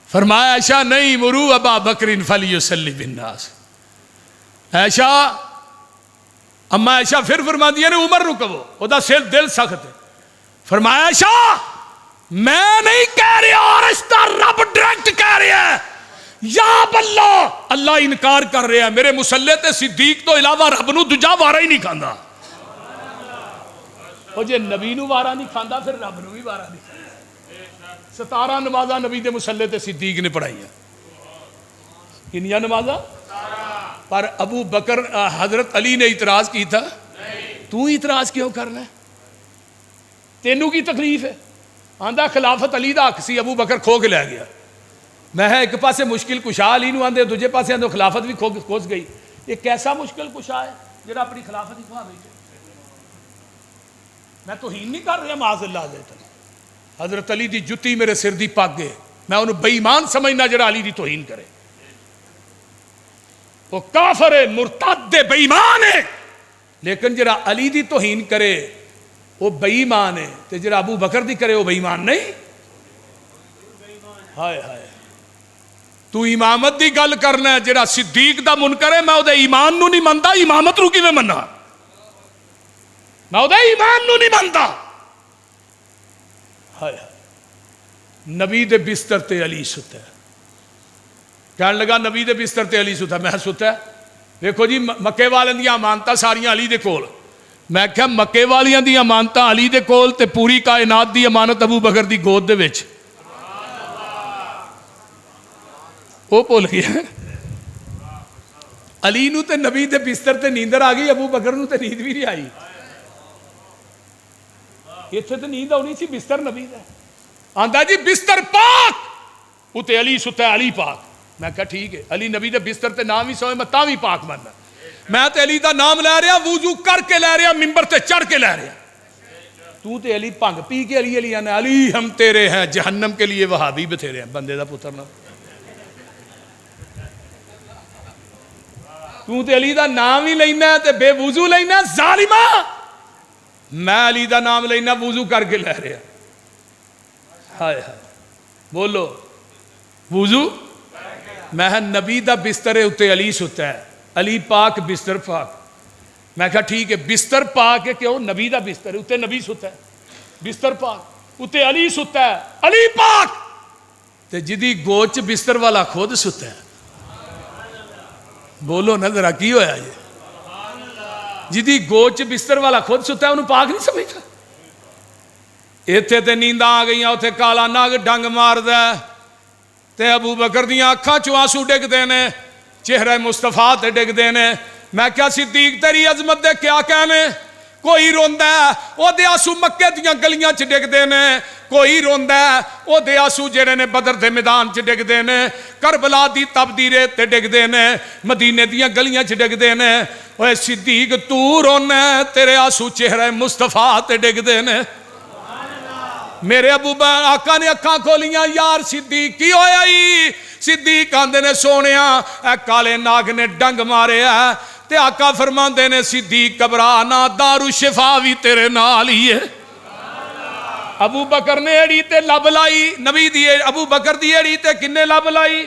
فرمایا عائشہ نہیں, مرو ابا بکر فلیصلی بالناس. عائشہ اما عائشہ پھر فرما دیا نے عمر نو کہو, او دا دل سخت ہے. فرمایا عائشہ میں نہیں کہہ رہا, رشتہ رب ڈائریکٹ کہہ رہا ہے یا اللہ. اللہ انکار کر رہا ہے میرے مسلے تے صدیق تو علاوہ رب نو دجا وارا ہی نہیں کھاندا. او جے نبی نو وارا نہیں کھاندا پھر رب نو بھی وارا نہیں کھاندا. 17 نمازاں نبی دے مسلے تے صدیق نے پڑھائی ہیں. کنیاں نمازاں؟ پر ابو بکر حضرت علی نے اعتراض کی تھا. تو اعتراض کیوں کرنا ہے؟ تینوں کی تکلیف ہے؟ آندہ خلافت علی دا حق سی, ابو بکر کھو کے لے گیا. میں ایک پاسے مشکل کشا علی نو آندے, دوجے پاسے آندے خلافت بھی کھوس گئی. یہ کیسا مشکل کشا ہے جڑا اپنی خلافت ہی کھوا گئی. میں توہین نہیں کر رہا معاذ اللہ علیہ. حضرت علی دی جتی میرے سر دی پاگ گئے, میں انہوں بے ایمان سمجھنا جڑا علی دی توہین کرے. وہ کافر ہے, مرتد ہے, بے ایمان ہے. لیکن جڑا علی دی توہین کرے وہ بے ایمان ہے, تے جڑا ابو بکر دی کرے وہ بے ایمان نہیں. ہائے ہائے تو امامت دی گل کرنا ہے, جڑا صدیق دا منکر ہے میں او دے ایمان نو نہیں مندا, امامت نو کیویں مننا؟ میں او دے ایمان نو نہیں مندا. ہائے ہائے نبی دے بستر تے علی ستا ہے. کہنے لگا نبی دے بستر تے علی ستا ہے. میں ستا ہے دیکھو جی مکے والن دی امانتاں ساریاں علی دے کول. میں کہا مکے والیاں دی امانتاں علی دے کول تے پوری کائنات دی امانت ابو بکر دی گود دے وچ. وہ بھول گیا علی نو تے نبی دے بستر تے نیندر آ گئی, ابو بکر نو تے نیند بھی نہیں آئی. اتنے تے نیند آنی سی, بستر نبی دا. آندا جی بستر پاک اتے علی ستا ہے, علی پاک. میں کہا ٹھیک ہے, علی نبی دے بستر تے نام ہی سوئے میں تاں بھی پاک ماننا. میں تے علی دا نام لے رہا, وضو کر کے لے رہا, ممبر تے چڑھ کے لے رہا. تو تے علی پنگ پی کے علی علی آنا, علی ہم تیرے ہیں, جہنم کے لیے وہابی بتھیرے ہیں. بندے دا پتر نہ تو تے علی دا نام ہی لینا تے بے وضو لینا, ظالمہ. میں علی دا نام لینا وضو کر کے لے رہا. ہائے ہائے بولو وضو. میں نبی دا بستر اتے علی ستا ہے, علی پاک بستر پاک. میں کہا ٹھیک ہے بستر پاک ہے, کیوں نبی دا بستر ہے, اتے نبی ستا ہے, بستر پاک اتے علی ستا ہے, علی پاک. تے جدی گوچ بستر والا خود ستا ہے. بولو نا ذرا کی ہویا یہ؟ جدی گوچ بستر والا خود ستا ہے انہوں پاک نہیں سمجھتا. ایتھے تے نینداں آ گئیاں, اتھے کالا ناگ ڈنگ مار دے, تے ابو بکر دیاں اکھاں چوں آنسو ڈگ دینے, چہرہ مصطفیٰ تے ڈگ دینے. میں کیا صدیق تیری عظمت دے کیا کہنے؟ کوئی روندا ہے او دے آنسو مکے دیاں گلیاں چ ڈگ دینے, کوئی روندا ہے او دے آنسو جڑے نے بدر دے میدان چ ڈگدے نے، کربلا دی تپدی ریت تے ڈگدے نے، مدینے دیاں گلیاں چ ڈگدے نے۔ اوے صدیق تو رونا ہے، تیرے آنسو چہرہ مصطفیٰ تے ڈگدے نے۔ میرے ابو آقا نے اکھاں کھولیاں، یار صدیق کی ہویا ہی؟ صدیق آندے نے سونیا اے کالے ناگ نے ڈنگ مارے ہے، تے آقا فرماندے نے صدیق گھبرا نہ، دارو شفا بھی تیرے نال ہی ہے۔ ابو بکر نے ایڑی تے لب لائی، نبی دی ابو بکر دی ایڑی تے کنے لب لائی؟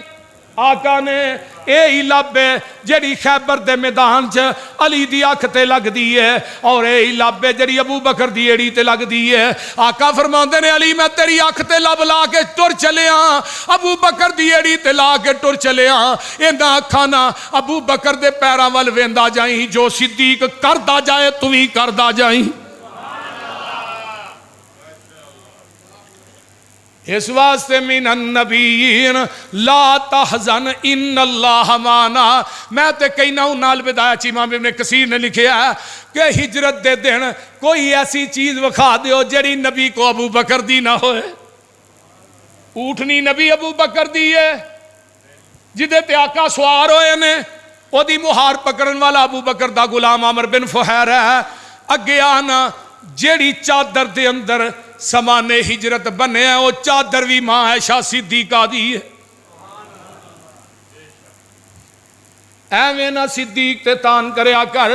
آقا نے اے ہی لب ہے جڑی خیبر دے میدان چ علی دی اکھ تے لگ دی ہے، اور اے ہی لب ہے جڑی ابو بکر دی ایڑی تے لگ دی ہے۔ آقا فرماندے نے علی میں تیری اکھ تے لب لا کے ٹر چلیاں، ابو بکر دی ایڑی تے لا کے ٹر چلیاں، ایندا اکھاں نہ ابو بکر دے پیراں ول ویندا جائیں، جو صدیق کردا جائے تو وی کردا جائیں۔ اس واسطے من النبیین لا تحزن ان اللہ معنا، میں تے کہنا ہوں نال بدایا چ امام ابن کثیر نے لکھیا ہے کہ ہجرت دے دن کوئی ایسی چیز وکھا دیو جڑی نبی کو ابو بکر دی نہ ہوئے۔ اونٹنی نبی ابو بکر دی ہے، جدے تے آقا سوار ہوئے نے، او دی مہار پکڑن والا ابو بکر دا غلام عامر بن فہیر ہے۔ اگے آنا جیڑی چادر دے اندر سامان ہجرت بنے ہیں، وہ چادر بھی ماں عائشہ صدیقہ دی ہے۔ ایویں نہ صدیق تے تان کریا کر۔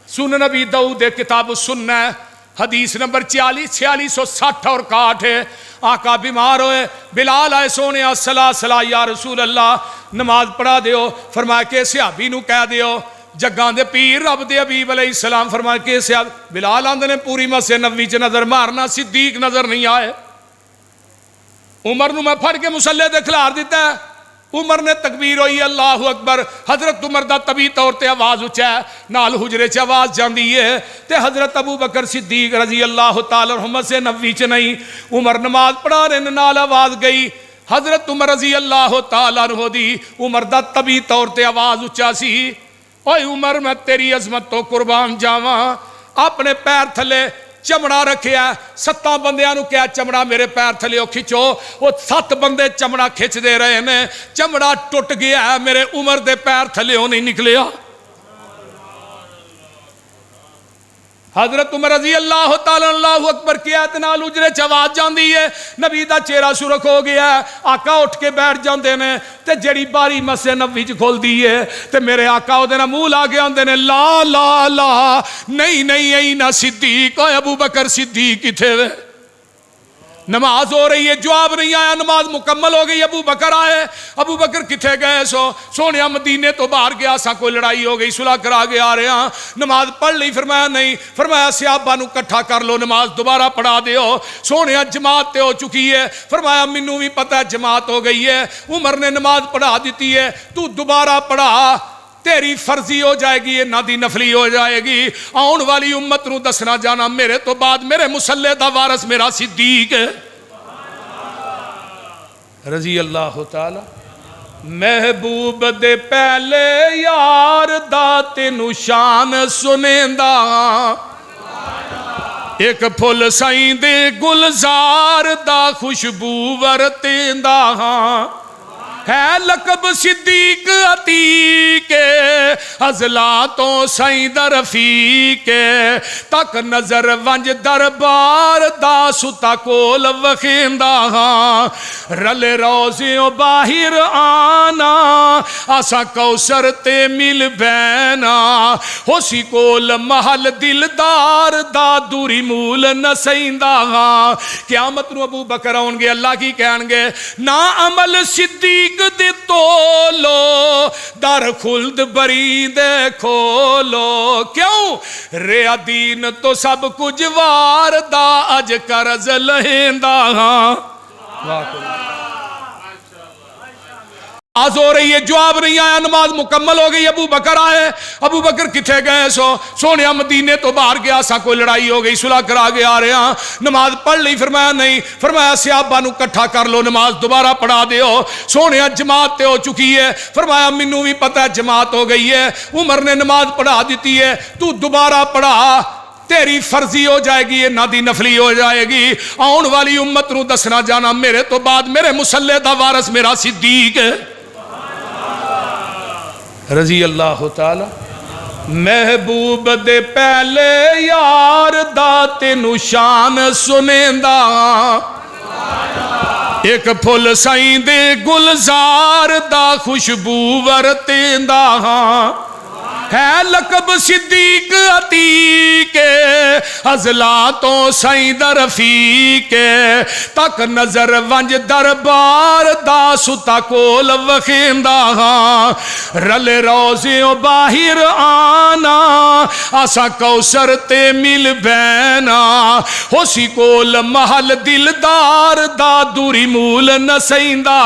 سن نبی داؤد کتاب السنہ حدیث نمبر 4660 اور 61 ہے۔ آقا بیمار ہوئے، بلال آئے سونے الصلاۃ صلاۃ یا رسول اللہ، نماز پڑھا دیو۔ فرمایا کہ صحابی نو کہہ دیو جگاں دے پیر رب دے حبیب علیہ السلام فرمایا کہ صحابی بلال آندے نے پوری مسجد نبوی چ نظر مارنا، صدیق نظر نہیں آئے۔ عمر نو میں پھڑ کے مصلی تے کھلار دیتا ہے، عمر نے تکبیر ہوئی اللہ اکبر، حضرت عمر دا طبی طور تے آواز اچھا ہے، نال حجرے چ آواز جاندی ہے، تے حضرت ابو بکر صدیق رضی اللہ تعالی عنہ مسجد نبوی چ نہیں، عمر نماز پڑھا رہے نال آواز گئی، حضرت عمر رضی اللہ تعالی عنہ دی عمر دا طبی طور تے آواز اچھا سی، اوے عمر میں تیری عظمت تو قربان جاواں، اپنے پیر تھلے چمڑا رکھیا، 7 بندیاں نو کہا چمڑا میرے پیر تھلے کھچو، وہ 7 بندے چمڑا کھچ دے رہے ہیں، چمڑا ٹوٹ گیا ہے، میرے عمر دے پیر تھلے نہیں نکلیا۔ حضرت عمر رضی اللہ تعالی اللہ اکبر کیا نال اجرے چواز جاندی ہے، نبی دا چہرہ سرخ ہو گیا ہے، آقا اٹھ کے بیٹھ جاندے نے، تے جڑی باری مسجد نبوی چ کھول دی ہے، تے میرے آقا او دے نال منہ لا کے آندے نے لا لا لا نہیں نہیں ائی نہ صدیق، اوے ابو بکر صدیق کتھے وے؟ نماز ہو رہی ہے، جواب نہیں آیا، نماز مکمل ہو گئی، ابو بکر آئے، ابو بکر کتھے گئے سونیا مدینے تو باہر گیا سا، کوئی لڑائی ہو گئی، صلح کرا کے آ رہے ہیں، نماز پڑھ لی؟ فرمایا نہیں، فرمایا صحابہ نو کٹھا کر لو، نماز دوبارہ پڑھا دیو، سونیا جماعت تے ہو چکی ہے، فرمایا منو بھی پتہ ہے جماعت ہو گئی ہے، عمر نے نماز پڑھا دیتی ہے، تو دوبارہ پڑھا، تیری فرضی ہو جائے گی، نہ دی نفلی ہو جائے گی، آن والی امت نو دسنا جانا میرے تو بعد میرے مصلی دا وارث میرا صدیق ہے رضی اللہ تعالی۔ محبوب دے پہلے یار دا تینو شان سنیندا، ایک پھل سائیں دے گلزار دا خوشبو ورتیندا، ہے لقب صدیق عتیق ازلاتوں سائیں در رفیق، تک نظر ونج دربار دا ستا کول وخیندا، رلے روزیوں باہر آنا آسا کوثر تے مل بینا، ہو سی کول محل دلدار دا دوری مول نسیندا، قیامت نو ابو بکر آن گے، اللہ کی کہن گے نا عمل صدیق دے تولو در خلد بری دے کھولو، کیوں ریا دین تو سب کچھ وار دا اج قرض لہندا، آز ہو رہی ہے، جواب نہیں آیا، نماز مکمل ہو گئی، ابو بکر آئے، ابو بکر کتھے گئے سونیا مدینے تو باہر گیا سا، کوئی لڑائی ہو گئی، صلح کرا کے آ رہے ہیں، نماز پڑھ لی؟ فرمایا نہیں، فرمایا صحابہ نو کٹھا کر لو، نماز دوبارہ پڑھا دیو، سونیا جماعت تے ہو چکی ہے، فرمایا منو بھی پتہ ہے جماعت ہو گئی ہے، عمر نے نماز پڑھا دیتی ہے، تو دوبارہ پڑھا، تیری فرضی ہو جائے گی، یہ نادی نفلی ہو جائے گی۔ آن والی امت نو دسنا جانا میرے تو بعد میرے مسلح دا وارث میرا صدیق ہے رضی اللہ تعالی۔ محبوب دے پہلے یار دا تینو شان سنیندا، ایک پھل سائیں دے گلزار دا خوشبو ورتیندا، ہے لقب صدیق عتیق ازلا تو سائیں دا رفیق، تک نظر ونج دربار دا ستا کول وخیندا، رل روزیوں باہر آنا آسا کوثر تے مل بینا، ہوسی کول محل دلدار دا دوری مول نسیندا۔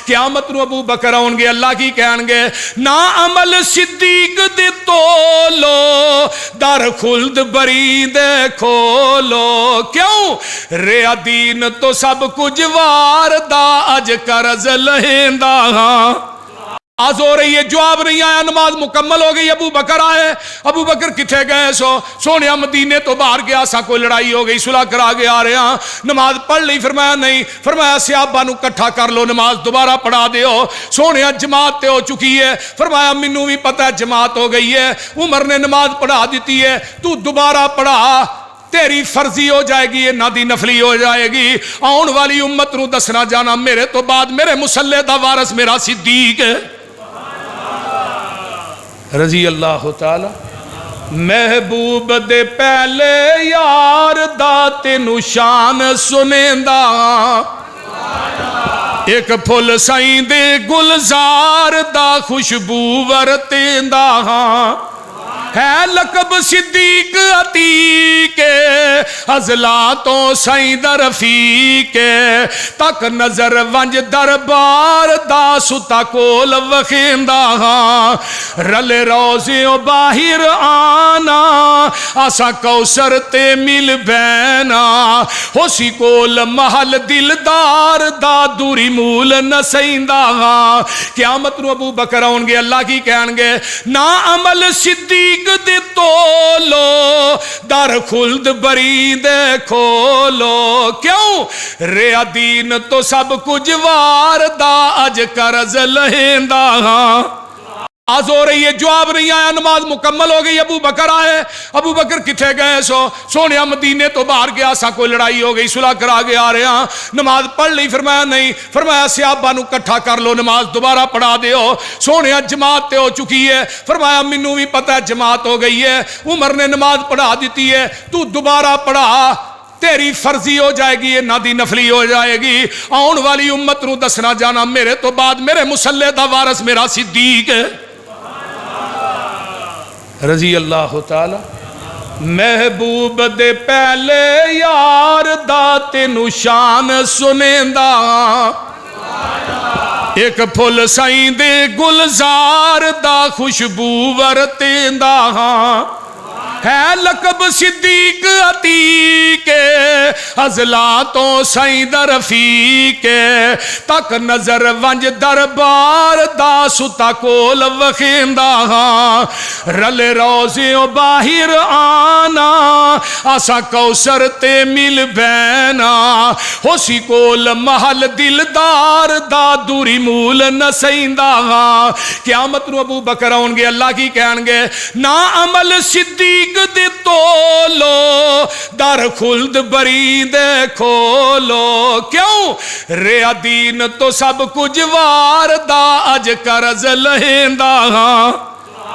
قیامت نو ابو بکر آن گے، اللہ کی کہن گے نا عمل صدیق دے تولو در خلد بری دے کھولو، کیوں ریا دین تو سب کچھ وار دا اج کرز لہندا۔ آج ہو رہی ہے، جواب نہیں آیا، نماز مکمل ہو گئی، ابو بکر آئے۔ ابو بکر کتھے گئے؟ سونے مدینے تو باہر گیا سا، کوئی لڑائی ہو گئی، صلح کرا کے آ رہے ہیں، نماز پڑھ لی؟ فرمایا نہیں۔ فرمایا صحابہ نو کٹھا کر لو، نماز دوبارہ پڑھا دیو، سونے جماعت تے ہو چکی ہے۔ فرمایا مینوں بھی پتہ ہے جماعت ہو گئی ہے، عمر نے نماز پڑھا دیتی ہے، تو دوبارہ پڑھا، تیری فرضی ہو جائے گی، یہ نادی نفلی ہو جائے گی۔ آن والی امت نو دسنا جانا میرے تو بعد میرے مسلح دا وارث میرا صدیق ہے رضی اللہ تعالی۔ محبوب دے پہلے یار دا تینو شان سنیندا، ایک پھل سائیں دے گلزار دا خوشبو ورتیندا، ہے لقب صدیق عتیق ازلا تو سائیں دا رفیق، تک نظر ونج دربار دا ستا کول وخیندا، رل روزیوں باہر آنا آسا کوثر تے مل بینا، ہوسی کول محل دلدار دا دوری مول نسیندا۔ قیامت نو ابو بکر آن گے، اللہ کی کہن گے نا عمل صدیق دے تولو در خلد بری دے کھولو، کیوں ریا دین تو سب کچھ وار دا اج کرز لہندا۔ آج ہو رہی ہے، جواب نہیں آیا، نماز مکمل ہو گئی، ابو بکر آئے۔ ابو بکر کتھے گئے؟ سونے مدینے تو باہر گیا سا، کوئی لڑائی ہو گئی، صلح کرا کے آ رہے ہیں، نماز پڑھ لی؟ فرمایا نہیں۔ فرمایا صحابہ نو کٹھا کر لو، نماز دوبارہ پڑھا دیو، سونے جماعت تے ہو چکی ہے۔ فرمایا مینوں بھی پتہ ہے جماعت ہو گئی ہے، عمر نے نماز پڑھا دیتی ہے، تو دوبارہ پڑھا، تیری فرضی ہو جائے گی، یہ نادی نفلی ہو جائے گی۔ آن والی امت نو دسنا جانا میرے تو بعد میرے مسلح دا وارث میرا صدیق ہے رضی اللہ تعالی۔ محبوب دے پہلے یار دا تینو شان سنیندا، ایک پھل سائیں دے گلزار دا خوشبو ورتیندا، ہے لقب صدیق عتیق ازلا تو سائیں دا رفیق، تک نظر ونج دربار دا ستا کول وخیندا، رل روزیوں باہر آنا آسا کوثر تے مل بینا، ہوسی کول محل دلدار دا دوری مول نسیندا۔ قیامت نو ابو بکر آن گے، اللہ کی کہن گے نا عمل صدیق دے تولو در خلد بری دے کھولو، کیوں ریا دین تو سب کچھ وار دا اج کرز لہندا۔